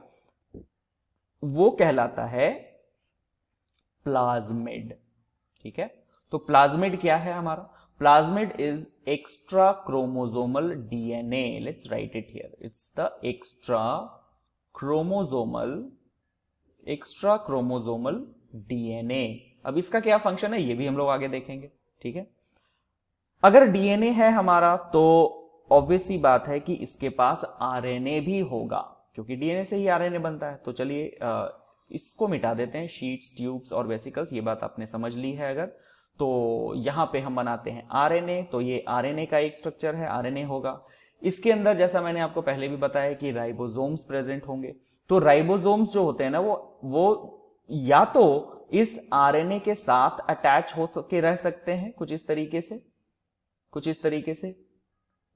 वो कहलाता है प्लाज्मिड। ठीक है, तो प्लाज्मिड क्या है हमारा? Plasmid is extra chromosomal DNA. Let's write it here, it's the extra chromosomal DNA. अब इसका क्या फंक्शन है ये भी हम लोग आगे देखेंगे। ठीक है, अगर डीएनए है हमारा तो ऑब्वियस सी बात है कि इसके पास आरएनए भी होगा, क्योंकि डीएनए से ही आरएनए बनता है। तो चलिए इसको मिटा देते हैं, शीट्स, ट्यूब्स और वेसिकल्स, ये बात आपने समझ ली है। अगर तो यहां पे हम बनाते हैं आरएनए, तो ये आरएनए का एक स्ट्रक्चर है, आरएनए होगा। इसके अंदर जैसा मैंने आपको पहले भी बताया कि राइबोसोम्स प्रेजेंट होंगे। तो राइबोसोम्स जो होते हैं ना, वो या तो इस आरएनए के साथ अटैच हो के रह सकते हैं कुछ इस तरीके से,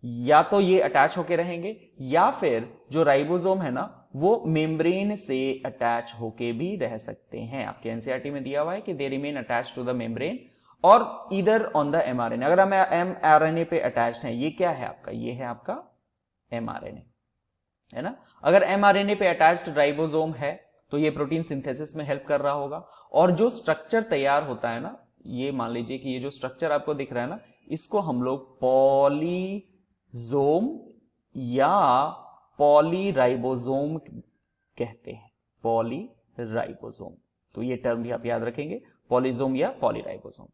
या तो ये अटैच होके रहेंगे, या फिर जो राइबोसोम है ना वो मेम्ब्रेन से अटैच होके भी रह सकते हैं। आपके एनसीईआरटी में दिया हुआ है कि they remain attach to the membrane और इधर ऑन द एमआरएनए। अगर हम एमआरएनए पे अटैच्ड हैं, ये क्या है आपका? ये है आपका एमआरएनए, है ना। अगर एमआरएनए पे अटैच्ड राइबोसोम है तो ये प्रोटीन सिंथेसिस में हेल्प कर रहा होगा, और जो स्ट्रक्चर तैयार होता है ना, ये मान लीजिए कि ये जो स्ट्रक्चर आपको दिख रहा है ना, इसको हम लोग पॉलीजोम या पॉलीराइबोसोम कहते हैं, पॉलीराइबोसोम। तो ये टर्म भी आप याद रखेंगे, पॉलीजोम या पॉलीराइबोसोम।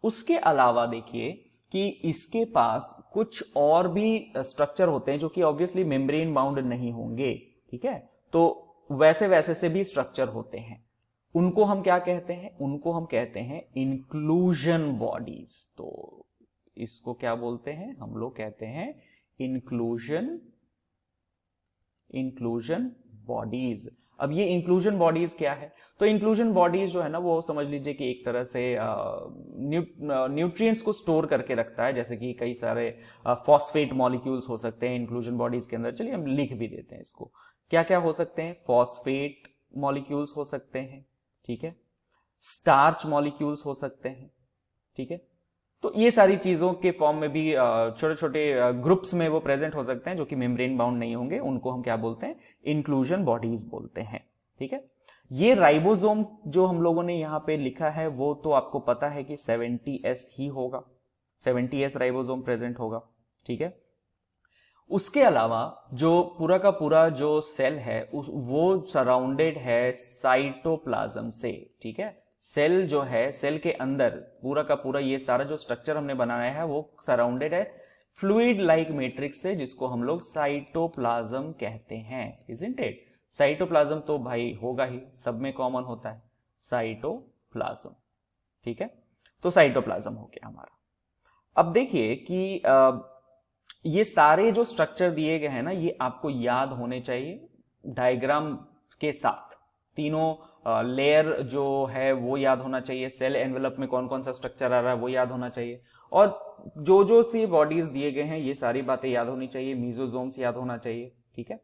उसके अलावा देखिए कि इसके पास कुछ और भी स्ट्रक्चर होते हैं जो कि ऑब्वियसली मेम्ब्रेन बाउंड नहीं होंगे। ठीक है, तो वैसे से भी स्ट्रक्चर होते हैं, उनको हम क्या कहते हैं? उनको हम कहते हैं इंक्लूजन बॉडीज। तो इसको क्या बोलते हैं? हम लोग कहते हैं इंक्लूजन बॉडीज। अब ये इंक्लूजन बॉडीज क्या है? तो इंक्लूजन बॉडीज जो है ना, वो समझ लीजिए कि एक तरह से न्यूट्रिएंट्स को स्टोर करके रखता है, जैसे कि कई सारे फॉस्फेट मॉलिक्यूल्स हो सकते हैं इंक्लूजन बॉडीज के अंदर। चलिए हम लिख भी देते हैं इसको, क्या क्या हो सकते हैं? फॉस्फेट मॉलिक्यूल्स हो सकते हैं, ठीक है, स्टार्च मॉलिक्यूल्स हो सकते हैं, ठीक है। तो ये सारी चीजों के फॉर्म में भी छोटे छोटे ग्रुप्स में वो प्रेजेंट हो सकते हैं जो कि मेम्ब्रेन बाउंड नहीं होंगे, उनको हम क्या बोलते हैं? इंक्लूजन बॉडीज बोलते हैं। ठीक है, ये राइबोसोम जो हम लोगों ने यहां पे लिखा है वो तो आपको पता है कि 70S ही होगा, 70S राइबोसोम प्रेजेंट होगा। ठीक है, उसके अलावा जो पूरा का पूरा जो सेल है वो सराउंडेड है साइटोप्लाज्म से। ठीक है, सेल जो है, सेल के अंदर पूरा का पूरा ये सारा जो स्ट्रक्चर हमने बनाया है वो सराउंडेड है फ्लूइड लाइक मैट्रिक्स से, जिसको हम लोग साइटोप्लाज्म कहते हैं। Isn't it? साइटोप्लाज्म तो भाई होगा ही, सब में कॉमन होता है साइटोप्लाज्म। ठीक है, तो साइटोप्लाज्म हो गया हमारा। अब देखिए कि ये सारे जो स्ट्रक्चर दिए गए हैं ना, ये आपको याद होने चाहिए डायग्राम के साथ। तीनों लेयर जो है वो याद होना चाहिए, सेल एनवेलप में कौन कौन सा स्ट्रक्चर आ रहा है वो याद होना चाहिए, और जो सी बॉडीज दिए गए हैं ये सारी बातें याद होनी चाहिए, मीजोजोम्स याद होना चाहिए। ठीक है,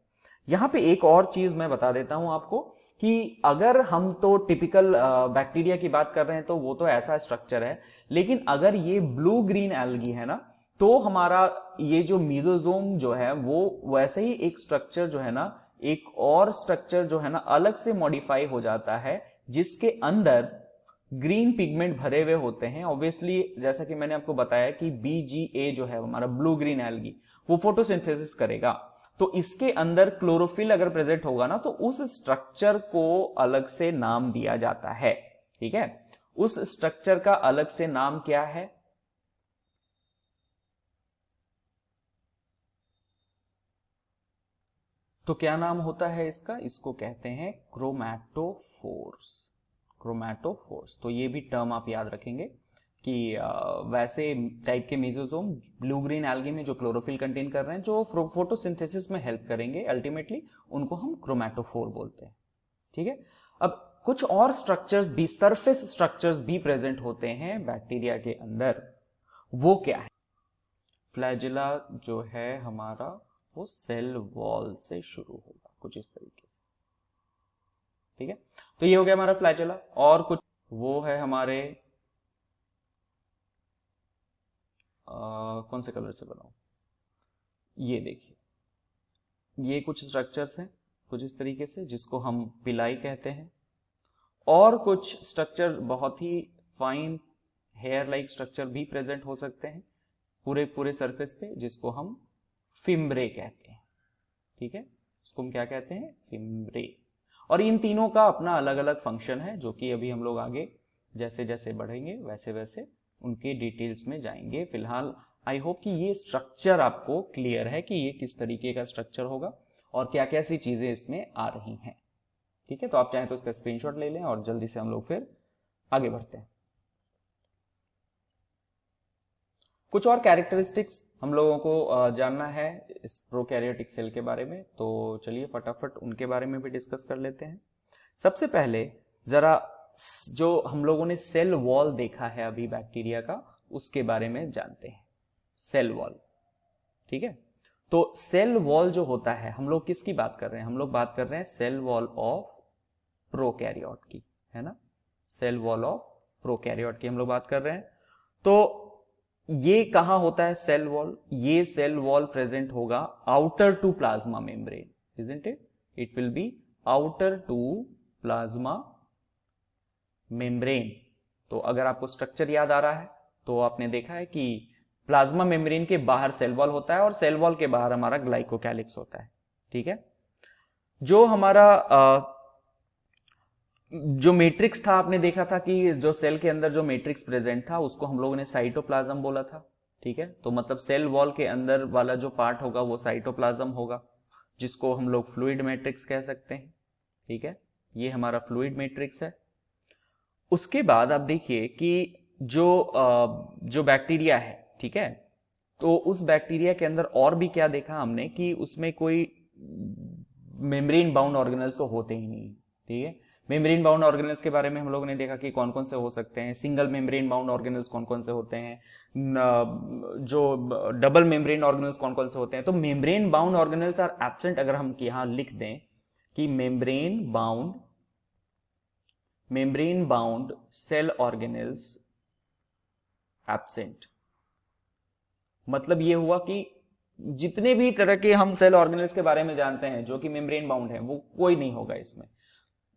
यहां पे एक और चीज मैं बता देता हूं आपको कि अगर हम तो टिपिकल बैक्टीरिया की बात कर रहे हैं तो वो तो ऐसा स्ट्रक्चर है, लेकिन अगर ये ब्लू ग्रीन एल्गी है ना, तो हमारा ये जो मीजोजोम जो है वो वैसे ही एक स्ट्रक्चर जो है ना, एक और स्ट्रक्चर जो है ना अलग से मॉडिफाई हो जाता है, जिसके अंदर ग्रीन पिगमेंट भरे हुए होते हैं। ऑब्वियसली जैसा कि मैंने आपको बताया कि BGA जो है हमारा ब्लू ग्रीन एल्गी, वो फोटोसिंथेसिस करेगा, तो इसके अंदर क्लोरोफिल अगर प्रेजेंट होगा ना तो उस स्ट्रक्चर को अलग से नाम दिया जाता है। ठीक है, उस स्ट्रक्चर का अलग से नाम क्या है? तो क्या नाम होता है इसका? इसको कहते हैं क्रोमैटोफोर्स। क्रोमैटोफोर्स, तो ये भी टर्म आप याद रखेंगे कि वैसे टाइप के मेसोसोम ब्लू ग्रीन एल्गी में जो क्लोरोफिल कंटेन कर रहे हैं, जो फोटोसिंथेसिस में हेल्प करेंगे अल्टीमेटली, उनको हम क्रोमैटोफोर बोलते हैं। ठीक है, अब कुछ और स्ट्रक्चर्स भी, सरफेस स्ट्रक्चर्स भी प्रेजेंट होते हैं बैक्टीरिया के अंदर। वो क्या है? फ्लैजिला जो है हमारा वो सेल वॉल से शुरू होगा कुछ इस तरीके से। ठीक है, तो ये हो गया हमारा फ्लैजिला। और कुछ वो है हमारे कौन से कलर से बनाऊं, ये देखिए, ये कुछ स्ट्रक्चर्स हैं कुछ इस तरीके से जिसको हम पिलाई कहते हैं, और कुछ स्ट्रक्चर बहुत ही फाइन हेयर लाइक स्ट्रक्चर भी प्रेजेंट हो सकते हैं पूरे पूरे सरफेस पे, जिसको हम फिम्ब्रे कहते हैं। ठीक है, उसको हम क्या कहते हैं, फिम्ब्रे। और इन तीनों का अपना अलग अलग फंक्शन है, जो कि अभी हम लोग आगे जैसे जैसे बढ़ेंगे वैसे वैसे उनके डिटेल्स में जाएंगे। फिलहाल आई होप कि ये स्ट्रक्चर आपको क्लियर है कि ये किस तरीके का स्ट्रक्चर होगा और क्या क्या सी चीजें इसमें आ रही हैं। ठीक है, तो आप चाहें तो इसका स्क्रीनशॉट ले लें और जल्दी से हम लोग फिर आगे बढ़ते हैं। कुछ और कैरेक्टरिस्टिक्स हम लोगों को जानना है इस प्रोकैरियोटिक सेल के बारे में, तो चलिए फटाफट उनके बारे में भी डिस्कस कर लेते हैं। सबसे पहले जरा जो हम लोगों ने सेल वॉल देखा है अभी बैक्टीरिया का, उसके बारे में जानते हैं। सेल वॉल, ठीक है, तो सेल वॉल जो होता है, हम लोग किसकी बात कर रहे हैं, हम लोग बात कर रहे हैं सेल वॉल ऑफ प्रोकैरियोट की, है ना, सेल वॉल ऑफ प्रोकैरियोट की हम लोग बात कर रहे हैं। तो ये कहां होता है सेल वॉल, ये सेल वॉल प्रेजेंट होगा outer to plasma membrane, isn't it, it will be outer to plasma membrane. तो अगर आपको स्ट्रक्चर याद आ रहा है तो आपने देखा है कि प्लाज्मा मेम्ब्रेन के बाहर सेल वॉल होता है और सेल वॉल के बाहर हमारा ग्लाइकोकैलिक्स होता है। ठीक है, जो हमारा जो मैट्रिक्स था, आपने देखा था कि जो सेल के अंदर जो मैट्रिक्स प्रेजेंट था उसको हम लोगों ने साइटोप्लाज्म बोला था। ठीक है, तो मतलब सेल वॉल के अंदर वाला जो पार्ट होगा वो साइटोप्लाज्म होगा, जिसको हम लोग फ्लूइड मैट्रिक्स कह सकते हैं। ठीक है, ये हमारा फ्लूइड मैट्रिक्स है। उसके बाद आप देखिए कि जो बैक्टीरिया है, ठीक है, तो उस बैक्टीरिया के अंदर और भी क्या देखा हमने कि उसमें कोई मेम्ब्रेन बाउंड ऑर्गेनल्स तो होते ही नहीं। ठीक है, मेम्ब्रेन बाउंड ऑर्गेनल्स के बारे में हम लोगों ने देखा कि कौन कौन से हो सकते हैं, सिंगल मेम्ब्रेन बाउंड ऑर्गेनल्स कौन कौन से होते हैं, जो डबल मेम्ब्रेन ऑर्गेनल्स कौन कौन से होते हैं। तो membrane bound organelles are absent, अगर हम यहां लिख दें कि membrane bound cell organelles absent, मतलब ये हुआ कि जितने भी तरह के हम सेल ऑर्गेनल्स के बारे में जानते हैं जो कि मेम्ब्रेन बाउंड है, वो कोई नहीं होगा इसमें।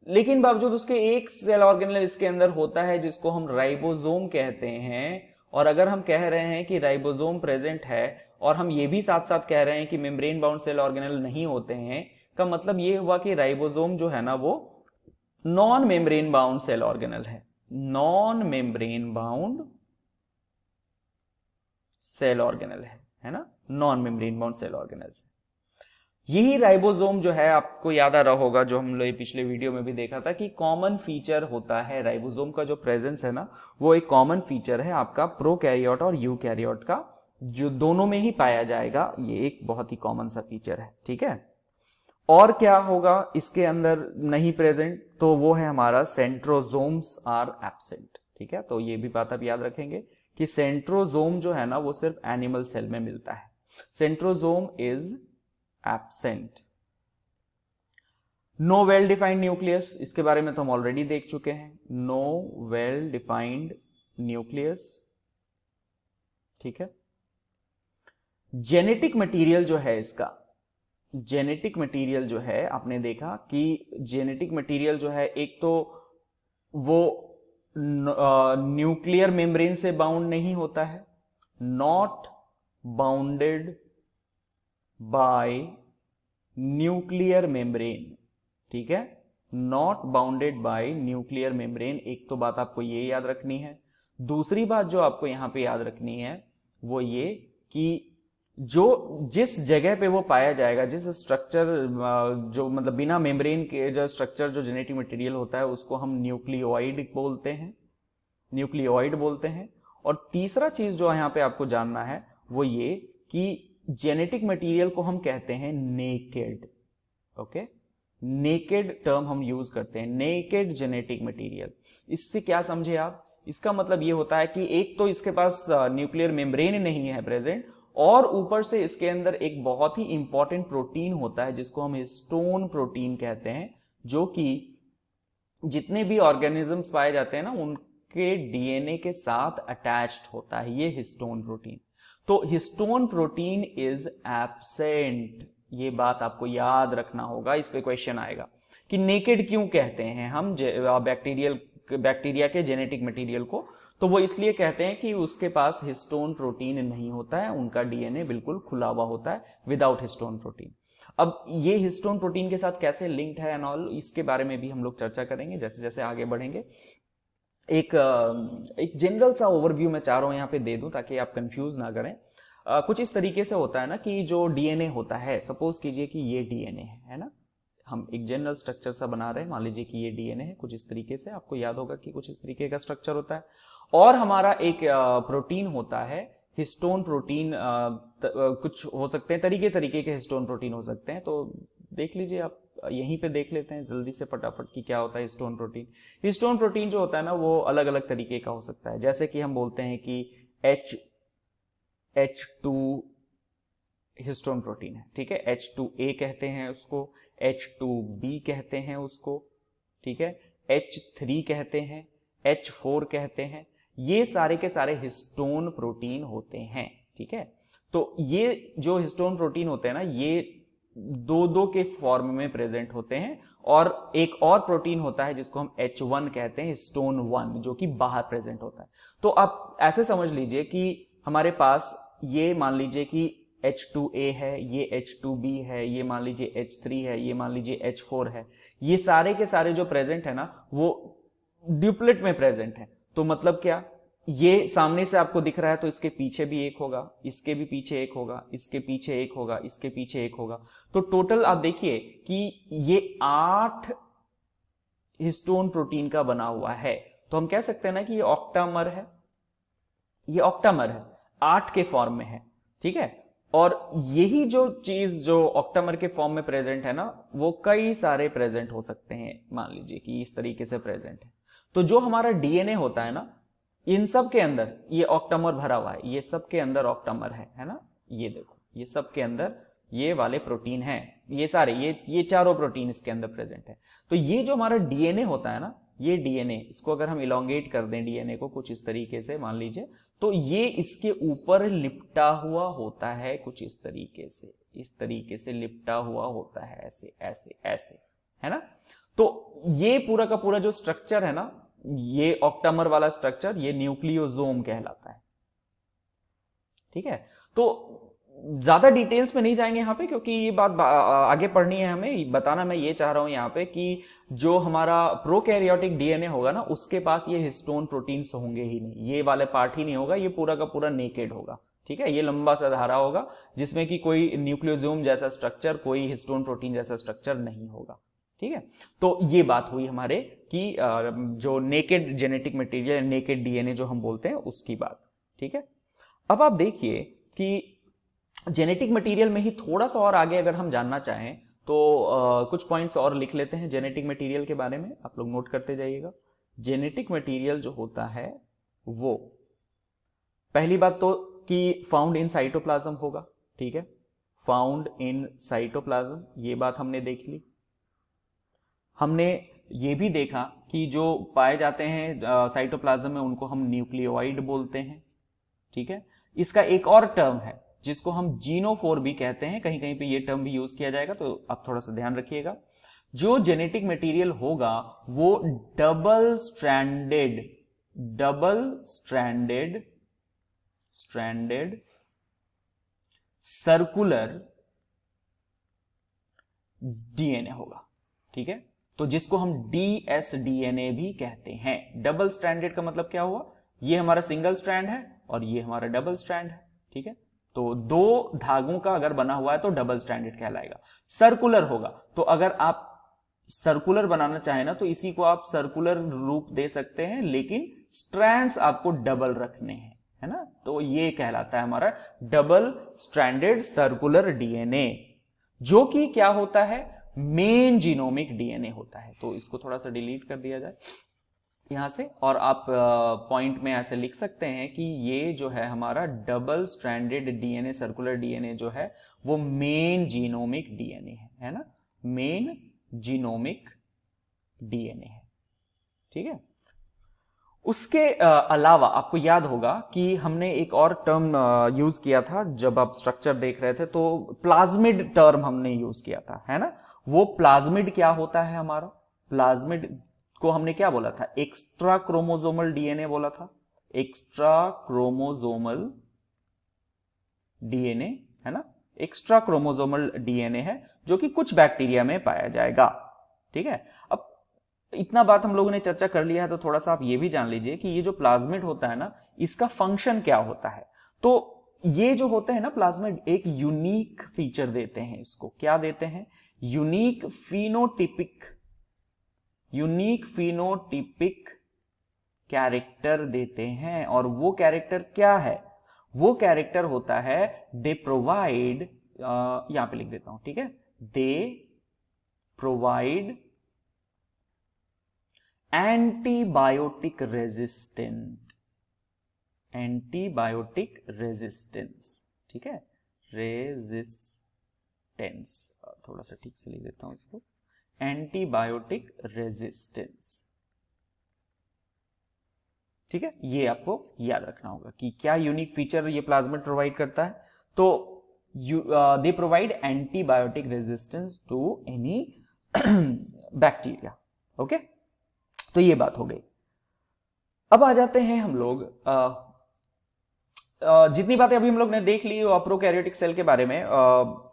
लेकिन बावजूद उसके एक सेल ऑर्गेनल इसके अंदर होता है जिसको हम राइबोसोम कहते हैं। और अगर हम कह रहे हैं कि राइबोसोम प्रेजेंट है और हम ये भी साथ साथ कह रहे हैं कि मेम्ब्रेन बाउंड सेल ऑर्गेनल नहीं होते हैं, का मतलब ये हुआ कि राइबोसोम जो है ना वो non membrane bound cell organelle है, non membrane bound cell organelle है ना, non membrane bound cell organelle. यही राइबोसोम जो है, आपको याद आ रहा होगा, जो हम लोग पिछले वीडियो में भी देखा था कि कॉमन फीचर होता है राइबोसोम का, जो प्रेजेंस है ना वो एक कॉमन फीचर है आपका प्रोकैरियोट और यूकैरियोट का, जो दोनों में ही पाया जाएगा। ये एक बहुत ही कॉमन सा फीचर है। ठीक है, और क्या होगा इसके अंदर नहीं प्रेजेंट, तो वो है हमारा सेंट्रोसोम्स आर एब्सेंट। ठीक है, तो ये भी बात आप याद रखेंगे कि सेंट्रोसोम जो है ना वो सिर्फ एनिमल सेल में मिलता है, centrosome is absent. No well defined nucleus, इसके बारे में तो हम ऑलरेडी देख चुके हैं, नो वेल डिफाइंड न्यूक्लियस। ठीक है, जेनेटिक मटेरियल जो है इसका, जेनेटिक मटेरियल जो है आपने देखा कि जेनेटिक मटेरियल जो है एक तो वो न्यूक्लियर मेम्ब्रेन से बाउंड नहीं होता है, not bounded by nuclear membrane. ठीक है, not bounded by nuclear membrane, एक तो बात आपको ये याद रखनी है। दूसरी बात जो आपको यहां पे याद रखनी है वो ये कि जो जिस जगह पे वो पाया जाएगा, जिस स्ट्रक्चर जो मतलब बिना मेम्ब्रेन के जो स्ट्रक्चर जो जेनेटिक मटेरियल होता है उसको हम न्यूक्लियोइड बोलते हैं, न्यूक्लियोइड बोलते हैं। और तीसरा चीज जो यहां पे आपको जानना है वो ये कि जेनेटिक मटेरियल को हम कहते हैं नेकेड। ओके, नेकेड टर्म हम यूज करते हैं, नेकेड जेनेटिक मटेरियल। इससे क्या समझे आप, इसका मतलब ये होता है कि एक तो इसके पास न्यूक्लियर मेम्ब्रेन नहीं है प्रेजेंट, और ऊपर से इसके अंदर एक बहुत ही इंपॉर्टेंट प्रोटीन होता है जिसको हम हिस्टोन प्रोटीन कहते हैं, जो कि जितने भी ऑर्गेनिजम्स पाए जाते हैं ना उनके डीएनए के साथ अटैच्ड होता है, ये हिस्टोन प्रोटीन। तो हिस्टोन प्रोटीन इज एब्सेंट, ये बात आपको याद रखना होगा, इस पे क्वेश्चन आएगा कि नेकेड क्यों कहते हैं हम बैक्टीरिया के जेनेटिक मटेरियल को। तो वो इसलिए कहते हैं कि उसके पास हिस्टोन प्रोटीन नहीं होता है, उनका डीएनए बिल्कुल खुला हुआ होता है विदाउट हिस्टोन प्रोटीन। अब ये हिस्टोन प्रोटीन के साथ कैसे लिंक्ड है एंड ऑल, इसके बारे में भी हम लोग चर्चा करेंगे जैसे जैसे आगे बढ़ेंगे। एक जनरल सा ओवरव्यू मैं चाह रहा हूं यहां पे दे दूं ताकि आप कंफ्यूज ना करें। कुछ इस तरीके से होता है ना कि जो डीएनए होता है, सपोज कीजिए कि ये डीएनए है ना, हम एक जनरल स्ट्रक्चर सा बना रहे हैं, मान लीजिए कि ये डीएनए है, कुछ इस तरीके से, आपको याद होगा कि कुछ इस तरीके का स्ट्रक्चर होता है। और हमारा एक प्रोटीन होता है हिस्टोन प्रोटीन, कुछ हो सकते हैं तरीके तरीके के हिस्टोन प्रोटीन हो सकते हैं, तो देख लीजिए आप, यहीं पे देख लेते हैं जल्दी से फटाफट कि क्या होता है हिस्टोन प्रोटीन। हिस्टोन प्रोटीन जो होता है ना वो अलग अलग तरीके का हो सकता है, जैसे कि हम बोलते हैं कि H2 हिस्टोन प्रोटीन है, ठीक है, H2A कहते हैं उसको, H2B कहते हैं उसको, ठीक है, H3 कहते हैं, H4 कहते हैं, ये सारे के सारे हिस्टोन प्रोटीन होते हैं, ठीक है। तो ये जो हिस्टोन प्रोटीन होते हैं ना, ये दो दो के फॉर्म में प्रेजेंट होते हैं, और एक और प्रोटीन होता है जिसको हम H1 कहते हैं, हिस्टोन 1, जो कि बाहर प्रेजेंट होता है। तो आप ऐसे समझ लीजिए कि हमारे पास ये मान लीजिए कि H2A है, ये H2B है, ये मान लीजिए H3 है, ये मान लीजिए H4 है, ये सारे के सारे जो प्रेजेंट है ना वो ड्यूप्लेट में प्रेजेंट है। तो मतलब क्या, ये सामने से आपको दिख रहा है तो इसके पीछे भी एक होगा, इसके भी पीछे एक होगा, इसके पीछे एक होगा, इसके पीछे एक होगा, तो टोटल आप देखिए कि ये 8 हिस्टोन प्रोटीन का बना हुआ है। तो हम कह सकते हैं ना कि ये ऑक्टामर है, ये ऑक्टामर है, 8 के फॉर्म में है, ठीक है। और यही जो चीज जो ऑक्टामर के फॉर्म में प्रेजेंट है ना, वो कई सारे प्रेजेंट हो सकते हैं, मान लीजिए कि इस तरीके से प्रेजेंट है। तो जो हमारा डीएनए होता है ना, इन सब के अंदर ये ऑक्टामर भरा हुआ है, ये सब के अंदर ऑक्टामर है ना, ये देखो, ये सब के अंदर ये वाले प्रोटीन हैं, ये सारे ये चारों प्रोटीन इसके अंदर प्रेजेंट है। तो ये जो हमारा डीएनए होता है ना, ये डीएनए, इसको अगर हम इलोंगेट कर दें डीएनए को कुछ इस तरीके से मान लीजिए, तो ये इसके ऊपर लिपटा हुआ होता है, कुछ इस तरीके से लिपटा हुआ होता है, ऐसे ऐसे ऐसे, है ना। तो ये पूरा का पूरा जो स्ट्रक्चर है ना, ये ऑक्टामर वाला स्ट्रक्चर, ये न्यूक्लियोसोम कहलाता है, ठीक है। तो ज्यादा डिटेल्स में नहीं जाएंगे यहां पे, क्योंकि ये बात आगे पढ़नी है हमें। बताना मैं ये चाह रहा हूं यहां पे कि जो हमारा प्रोकैरियोटिक डीएनए होगा ना, उसके पास ये हिस्टोन प्रोटीन्स होंगे ही नहीं, ये वाले पार्ट ही नहीं होगा, ये पूरा का पूरा नेकेड होगा, ठीक है। ये लंबा सा धारा होगा जिसमें कि कोई न्यूक्लियोसोम जैसा स्ट्रक्चर, कोई हिस्टोन प्रोटीन जैसा स्ट्रक्चर नहीं होगा, ठीक है। तो ये बात हुई हमारे कि जो naked genetic material, naked DNA जो हम बोलते हैं, उसकी बात, ठीक है। अब आप देखिए कि जेनेटिक मटेरियल में ही थोड़ा सा और आगे अगर हम जानना चाहें तो कुछ पॉइंट्स और लिख लेते हैं जेनेटिक मटेरियल के बारे में, आप लोग नोट करते जाइएगा। जेनेटिक मटेरियल जो होता है वो, पहली बात तो कि फाउंड इन साइटोप्लाज्म होगा, ठीक है, फाउंड इन साइटोप्लाज्म, ये बात हमने देख ली। हमने ये भी देखा कि जो पाए जाते हैं साइटोप्लाज्म में उनको हम न्यूक्लियोइड बोलते हैं, ठीक है। इसका एक और टर्म है जिसको हम जीनोफोर भी कहते हैं, कहीं कहीं पे ये टर्म भी यूज किया जाएगा, तो आप थोड़ा सा ध्यान रखिएगा। जो जेनेटिक मटेरियल होगा वो डबल स्ट्रैंडेड सर्कुलर डीएनए होगा, ठीक है। तो जिसको हम डीएसडीएनए भी कहते हैं। डबल स्ट्रैंडेड का मतलब क्या हुआ, ये हमारा सिंगल स्ट्रैंड है और ये हमारा डबल स्ट्रैंड है, ठीक है। तो दो धागों का अगर बना हुआ है तो डबल स्ट्रैंडेड कहलाएगा। सर्कुलर होगा, तो अगर आप सर्कुलर बनाना चाहें ना, तो इसी को आप सर्कुलर रूप दे सकते हैं, लेकिन स्ट्रैंड्स आपको डबल रखने हैं, है ना। तो ये कहलाता है हमारा डबल स्ट्रैंडेड सर्कुलर डीएनए, जो कि क्या होता है, मेन जीनोमिक डीएनए होता है। तो इसको थोड़ा सा डिलीट कर दिया जाए यहां से, और आप पॉइंट में ऐसे लिख सकते हैं कि ये जो है हमारा double stranded DNA, circular DNA जो है वो मेन जीनोमिक डीएनए है ना, मेन जीनोमिक डीएनए है, ठीक है। उसके अलावा आपको याद होगा कि हमने एक और टर्म यूज किया था जब आप स्ट्रक्चर देख रहे थे, तो प्लाज्मिड टर्म हमने यूज किया था, है ना। वो प्लाज्मिड क्या होता है हमारा? प्लाज्मिड को हमने क्या बोला था? एक्स्ट्रा क्रोमोसोमल डीएनए बोला था। एक्स्ट्रा क्रोमोसोमल डीएनए, है ना। एक्स्ट्रा क्रोमोसोमल डीएनए है जो कि कुछ बैक्टीरिया में पाया जाएगा, ठीक है। अब इतना बात हम लोगों ने चर्चा कर लिया है, तो थोड़ा सा आप ये भी जान लीजिए कि ये जो प्लाज्मिड होता है ना, इसका फंक्शन क्या होता है। तो ये जो होते हैं ना प्लाज्मिड, एक यूनिक फीचर देते हैं। इसको क्या देते हैं? यूनिक फिनोटिपिक कैरेक्टर देते हैं। और वो कैरेक्टर क्या है? वो कैरेक्टर होता है, दे प्रोवाइड, यहां पे लिख देता हूं, ठीक है, दे प्रोवाइड एंटीबायोटिक रेजिस्टेंस, ठीक है, रेजिस्टेंस, थोड़ा सा ठीक से लिख देता हूं इसको, एंटीबायोटिक रेजिस्टेंस, ठीक है। ये आपको याद रखना होगा कि क्या यूनिक फीचर ये प्लाज्मिड प्रोवाइड करता है। तो they provide antibiotic resistance to any bacteria, okay. तो ये बात हो गई। अब आ जाते हैं हम लोग, जितनी बातें अभी हम लोग ने देख ली प्रोकैरियोटिक सेल के बारे में,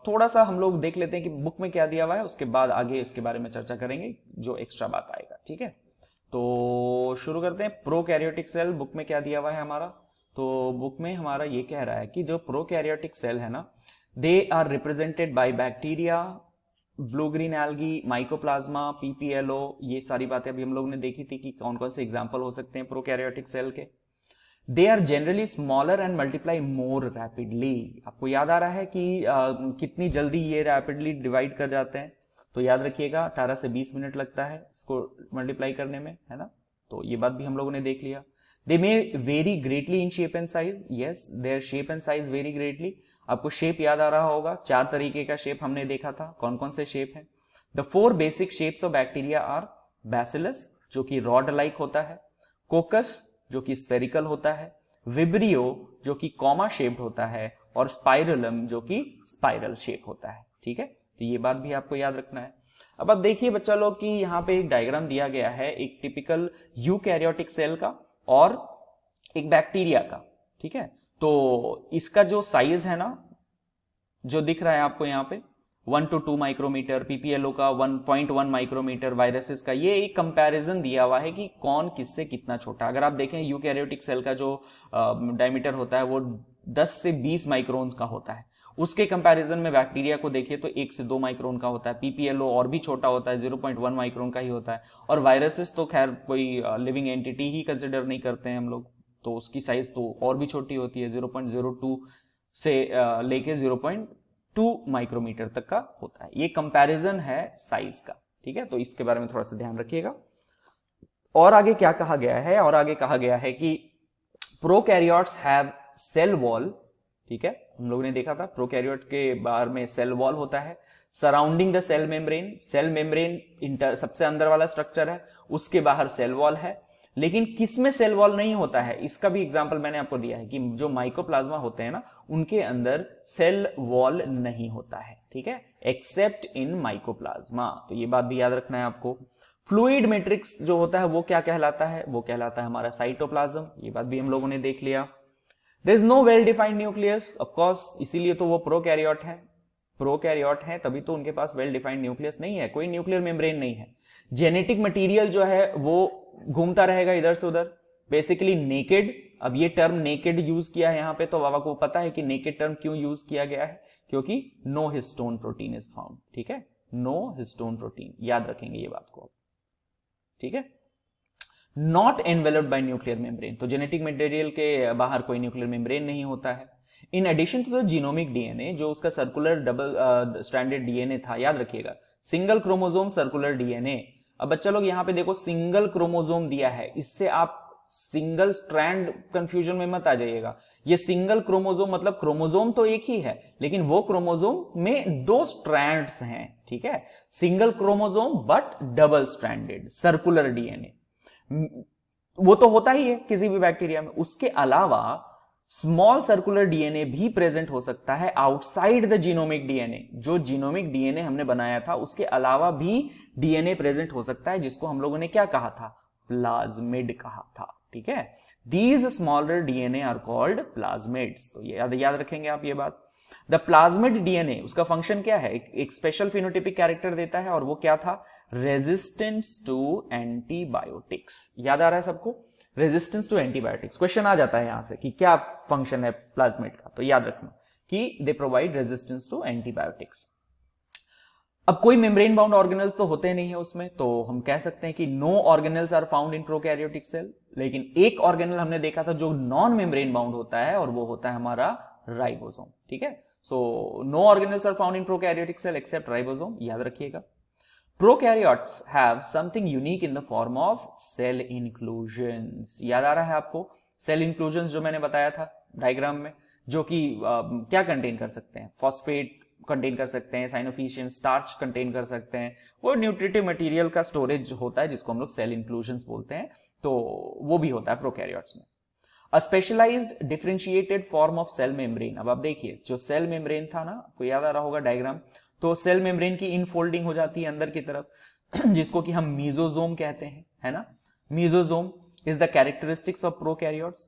थोड़ा सा हम लोग देख लेते हैं कि बुक में क्या दिया हुआ है, उसके बाद आगे इसके बारे में चर्चा करेंगे जो एक्स्ट्रा बात आएगा, ठीक है। तो शुरू करते हैं। प्रोकैरियोटिक सेल बुक में क्या दिया हुआ है हमारा? तो बुक में हमारा ये कह रहा है कि जो प्रोकैरियोटिक सेल है ना, they are represented by bacteria, blue green algae, mycoplasma, PPLO. ये सारी बातें अभी हम लोग ने देखी थी कि कौन कौन से एग्जाम्पल हो सकते हैं प्रोकैरियोटिक सेल के। They are generally smaller and multiply more rapidly. आपको याद आ रहा है कि कितनी जल्दी ये रैपिडली डिवाइड कर जाते हैं? तो याद रखिएगा 18 से 20 मिनट लगता है इसको मल्टीप्लाई करने में, है ना। तो ये बात भी हम लोगों ने देख लिया। They may vary greatly in shape and size, yes, their shape and size vary greatly. आपको शेप याद आ रहा होगा, 4 तरीके का शेप हमने देखा था। कौन कौन से शेप है? The 4 basic shapes of bacteria are bacillus, जो कि रॉड लाइक होता है, कोकस, जो कि स्फेरिकल होता है, विब्रियो, जो कि कॉमा शेप्ड होता है, और स्पाइरलम, जो कि स्पाइरल शेप होता है, ठीक है। तो ये बात भी आपको याद रखना है। अब आप देखिए बच्चा लोग कि यहां पे एक डायग्राम दिया गया है, एक टिपिकल यूकैरियोटिक सेल का और एक बैक्टीरिया का, ठीक है। तो इसका जो साइज है ना, जो दिख रहा है आपको यहाँ पे 1 to 2 माइक्रोमीटर, पीपीएलओ का 1.1 माइक्रोमीटर, वायरसेस का, ये एक कंपैरिजन दिया हुआ है कि कौन किससे कितना छोटा। अगर आप देखें यूकैरियोटिक सेल का जो डायमीटर होता है वो 10 से 20 माइक्रोन का होता है। उसके कंपैरिजन में बैक्टीरिया को देखिए तो 1 से 2 माइक्रोन का होता है। पीपीएलओ और भी छोटा होता है, 0.1 माइक्रोन का ही होता है। और वायरसेस तो खैर कोई लिविंग एंटिटी ही कंसिडर नहीं करते हैं हम लोग, तो उसकी साइज तो और भी छोटी होती है, 0.02 से लेके 0.2 माइक्रोमीटर तक का होता है। ये कंपैरिजन है साइज का, ठीक है। तो इसके बारे में थोड़ा सा ध्यान रखिएगा। और आगे क्या कहा गया है? और आगे कहा गया है कि प्रोकैरियोट्स हैव सेल वॉल, ठीक है। हम लोगों ने देखा था प्रोकैरियोट के बारे में सेल वॉल होता है surrounding the cell membrane. Cell membrane सबसे अंदर वाला स्ट्रक्चर है, उसके बाहर सेल वॉल है। लेकिन किसमें सेल वॉल नहीं होता है, इसका भी एग्जांपल मैंने आपको दिया है कि जो माइकोप्लाज्मा होते हैं ना, उनके अंदर सेल वॉल नहीं होता है, ठीक है, एक्सेप्ट इन माइकोप्लाज्मा। तो ये बात भी याद रखना है आपको। फ्लूइड मैट्रिक्स जो होता है वो क्या कहलाता है? वो कहलाता है हमारा साइटोप्लाज्म। ये बात भी हम लोगों ने देख लिया। There is no well defined nucleus, of course, इसीलिए तो वो प्रोकैरियोट है। प्रोकैरियोट है तभी तो उनके पास वेल डिफाइंड न्यूक्लियस नहीं है, कोई न्यूक्लियर मेम्ब्रेन नहीं है। जेनेटिक मटेरियल जो है वो घूमता रहेगा इधर से उधर, बेसिकली नेकेड। अब ये टर्म नेकेड यूज किया है यहां पे, तो बाबा को पता है कि नेकेड टर्म क्यों यूज किया गया है, क्योंकि no histone protein is found, ठीक है, नो हिस्टोन प्रोटीन, याद रखेंगे ये बात को, ठीक है। Not enveloped by nuclear membrane, तो जेनेटिक मटेरियल के बाहर कोई न्यूक्लियर मेम्ब्रेन नहीं होता है। In addition to the genomic DNA, जो उसका सर्कुलर डबल स्ट्रैंडेड डीएनए था, याद रखिएगा, सिंगल क्रोमोसोम सर्कुलर डीएनए। अब बच्चा लोग यहां पे देखो सिंगल क्रोमोसोम दिया है, इससे आप सिंगल स्ट्रैंड कंफ्यूजन में मत आ जाइएगा। ये सिंगल क्रोमोसोम मतलब क्रोमोसोम तो एक ही है, लेकिन वो क्रोमोसोम में 2 स्ट्रैंड्स हैं, ठीक है। Single chromosome but double stranded circular DNA. वो तो होता ही है किसी भी बैक्टीरिया में। उसके अलावा स्मॉल सर्कुलर डीएनए भी प्रेजेंट हो सकता है आउटसाइड द जीनोमिक डीएनए। जो जीनोमिक डीएनए हमने बनाया था उसके अलावा भी डीएनए प्रेजेंट हो सकता है, जिसको हम लोगों ने क्या कहा था, प्लाज्मिड कहा था। ठीक है, these smaller DNA are called plasmids. तो ये याद रखेंगे आप ये बात। द प्लाज्मिड डीएनए, उसका फंक्शन क्या है, एक स्पेशल फिनोटिपिक कैरेक्टर देता है, और वो क्या था, रेजिस्टेंस टू एंटीबायोटिक्स। याद आ रहा है सबको, रेजिस्टेंस टू एंटीबायोटिक्स। क्वेश्चन आ जाता है यहां से कि क्या फंक्शन है प्लाज्मिड का, तो याद रखना कि they provide resistance to antibiotics. अब कोई मेम्ब्रेन बाउंड ऑर्गेनल्स तो होते नहीं है उसमें, तो हम कह सकते हैं कि no organelles are found in prokaryotic cell. लेकिन एक ऑर्गेनल हमने देखा था जो नॉन मेम्ब्रेन बाउंड होता है, और वो होता है हमारा राइबोसोम। ठीक है, so no organelles are found in prokaryotic cell except ribosome, याद रखिएगा। Prokaryotes have something unique in the form of cell inclusions। याद आ रहा है आपको सेल इंक्लूजन्स जो मैंने बताया था डायग्राम में, जो कि क्या कंटेन कर सकते हैं, फॉस्फेट कंटेन कर सकते हैं, साइनोफिशियन स्टार्च कंटेन कर सकते हैं, वो न्यूट्रिटिव मटेरियल का स्टोरेज होता है जिसको हम लोग सेल इंक्लूजन्स बोलते हैं, तो वो भी होता है प्रोकैरियोट्स में। A specialised differentiated form of cell membrane. अब आप देखिए जो सेल मेम्ब्रेन था ना, आपको याद आ रहा होगा डायग्राम, तो सेल मेम्ब्रेन की इनफोल्डिंग हो जाती है अंदर की तरफ जिसको कि हम मीजोजोम कहते हैं, है ना। Mesosome is the characteristics of prokaryotes.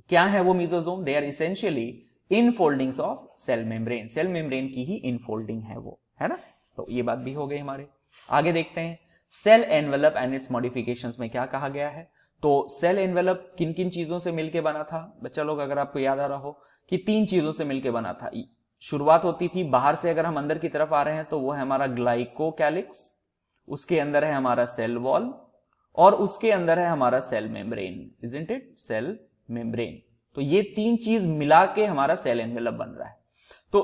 क्या है वो mesosome, they are essentially infoldings of cell membrane. Cell membrane की ही इनफोल्डिंग है वो, है ना। तो ये बात भी हो गई हमारे। आगे देखते हैं cell envelope and its modifications में क्या कहा गया है। तो सेल एनवेलप किन किन चीजों से मिलकर बना था बच्चा लोग, अगर आपको याद आ रहा हो कि 3 चीजों से मिलकर बना था। शुरुआत होती थी बाहर से, अगर हम अंदर की तरफ आ रहे हैं तो वो है हमारा ग्लाइकोकैलिक्स, उसके अंदर है हमारा सेल वॉल, और उसके अंदर है हमारा cell membrane, isn't it, cell membrane. तो ये 3 चीज मिला के हमारा सेल एनवेलप बन रहा है। तो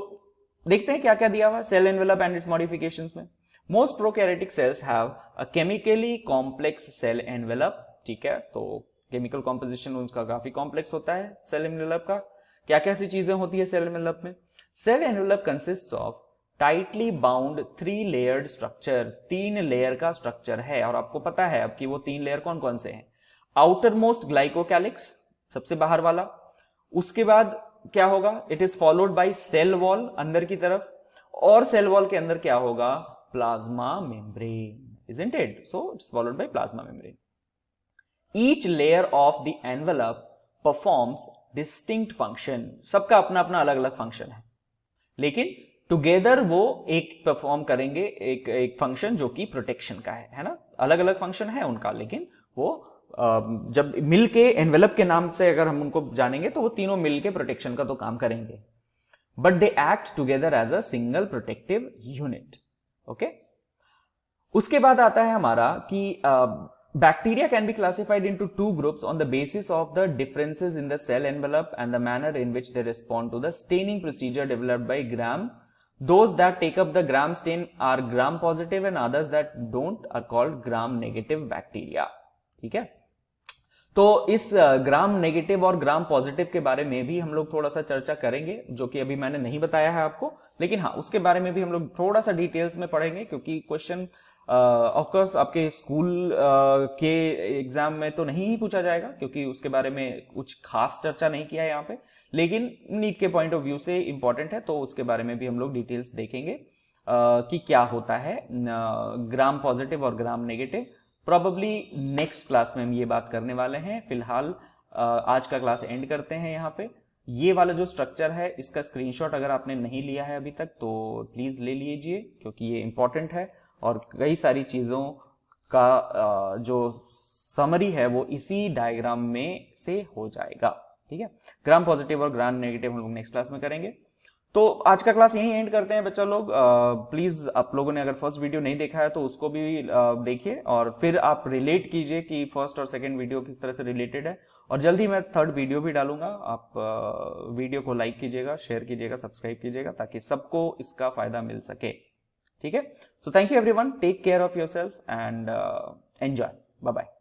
देखते हैं क्या क्या दिया हुआ cell envelope and its modifications में। Most prokaryotic cells have a chemically complex cell envelope. ठीक है, तो केमिकल कॉम्पोजिशन उनका काफी कॉम्प्लेक्स होता है सेल एनवेलप का। क्या क्या सी चीजें होती है सेल एनवेलप में। Cell envelope consists of tightly bound 3 layered structure. 3 layer का स्ट्रक्चर है, और आपको पता है अब कि वो 3 लेयर कौन कौन से हैं। आउटर मोस्ट ग्लाइकोकैलिक्स, सबसे बाहर वाला, उसके बाद क्या होगा, it is followed by cell wall अंदर की तरफ, और सेल वॉल के अंदर क्या होगा, plasma membrane, isn't it. So it's followed by plasma membrane. Each layer of the envelope performs distinct function. सबका अपना अपना अलग अलग फंक्शन है, लेकिन टुगेदर वो एक परफॉर्म करेंगे एक फंक्शन जो कि प्रोटेक्शन का है ना। अलग अलग फंक्शन है उनका, लेकिन वो जब मिलके एनवेलप के नाम से अगर हम उनको जानेंगे तो वो तीनों मिलके प्रोटेक्शन का तो काम करेंगे, but they act together as a single protective unit. Okay, उसके बाद आता है हमारा कि bacteria can be classified into 2 groups on the basis of the differences in the cell envelope and the manner in which they respond to the staining procedure developed by Gram. Those that take up the Gram stain are Gram positive and others that don't are called Gram negative bacteria. ठीक है, तो इस ग्राम नेगेटिव और ग्राम पॉजिटिव के बारे में भी हम लोग थोड़ा सा चर्चा करेंगे, जो कि अभी मैंने नहीं बताया है आपको, लेकिन हाँ उसके बारे में भी हम लोग थोड़ा सा डिटेल्स में पढ़ेंगे, क्योंकि क्वेश्चन ऑफकोर्स आपके स्कूल के एग्जाम में तो नहीं ही पूछा जाएगा, क्योंकि उसके बारे में कुछ खास चर्चा नहीं किया है यहाँ पे, लेकिन नीट के पॉइंट ऑफ व्यू से इंपॉर्टेंट है, तो उसके बारे में भी हम लोग डिटेल्स देखेंगे कि क्या होता है ग्राम पॉजिटिव और gram negative. Probably next class में हम ये बात करने वाले हैं। फिलहाल आज का क्लास एंड करते हैं यहाँ पे। ये वाला जो स्ट्रक्चर है इसका स्क्रीनशॉट अगर आपने नहीं लिया है अभी तक तो प्लीज ले लीजिए, क्योंकि ये इंपॉर्टेंट है, और कई सारी चीजों का जो समरी है वो इसी डायग्राम में से हो जाएगा। ठीक है, ग्राम पॉजिटिव और ग्राम नेगेटिव हम लोग नेक्स्ट क्लास में करेंगे। तो आज का क्लास यहीं एंड करते हैं बच्चा लोग। प्लीज आप लोगों ने अगर फर्स्ट वीडियो नहीं देखा है तो उसको भी देखिए, और फिर आप रिलेट कीजिए कि फर्स्ट और सेकंड वीडियो किस तरह से रिलेटेड है, और जल्दी मैं थर्ड वीडियो भी डालूंगा। आप वीडियो को लाइक कीजिएगा, शेयर कीजिएगा, सब्सक्राइब कीजिएगा, ताकि सबको इसका फायदा मिल सके। ठीक है, so thank you everyone, take care of yourself and enjoy, bye bye।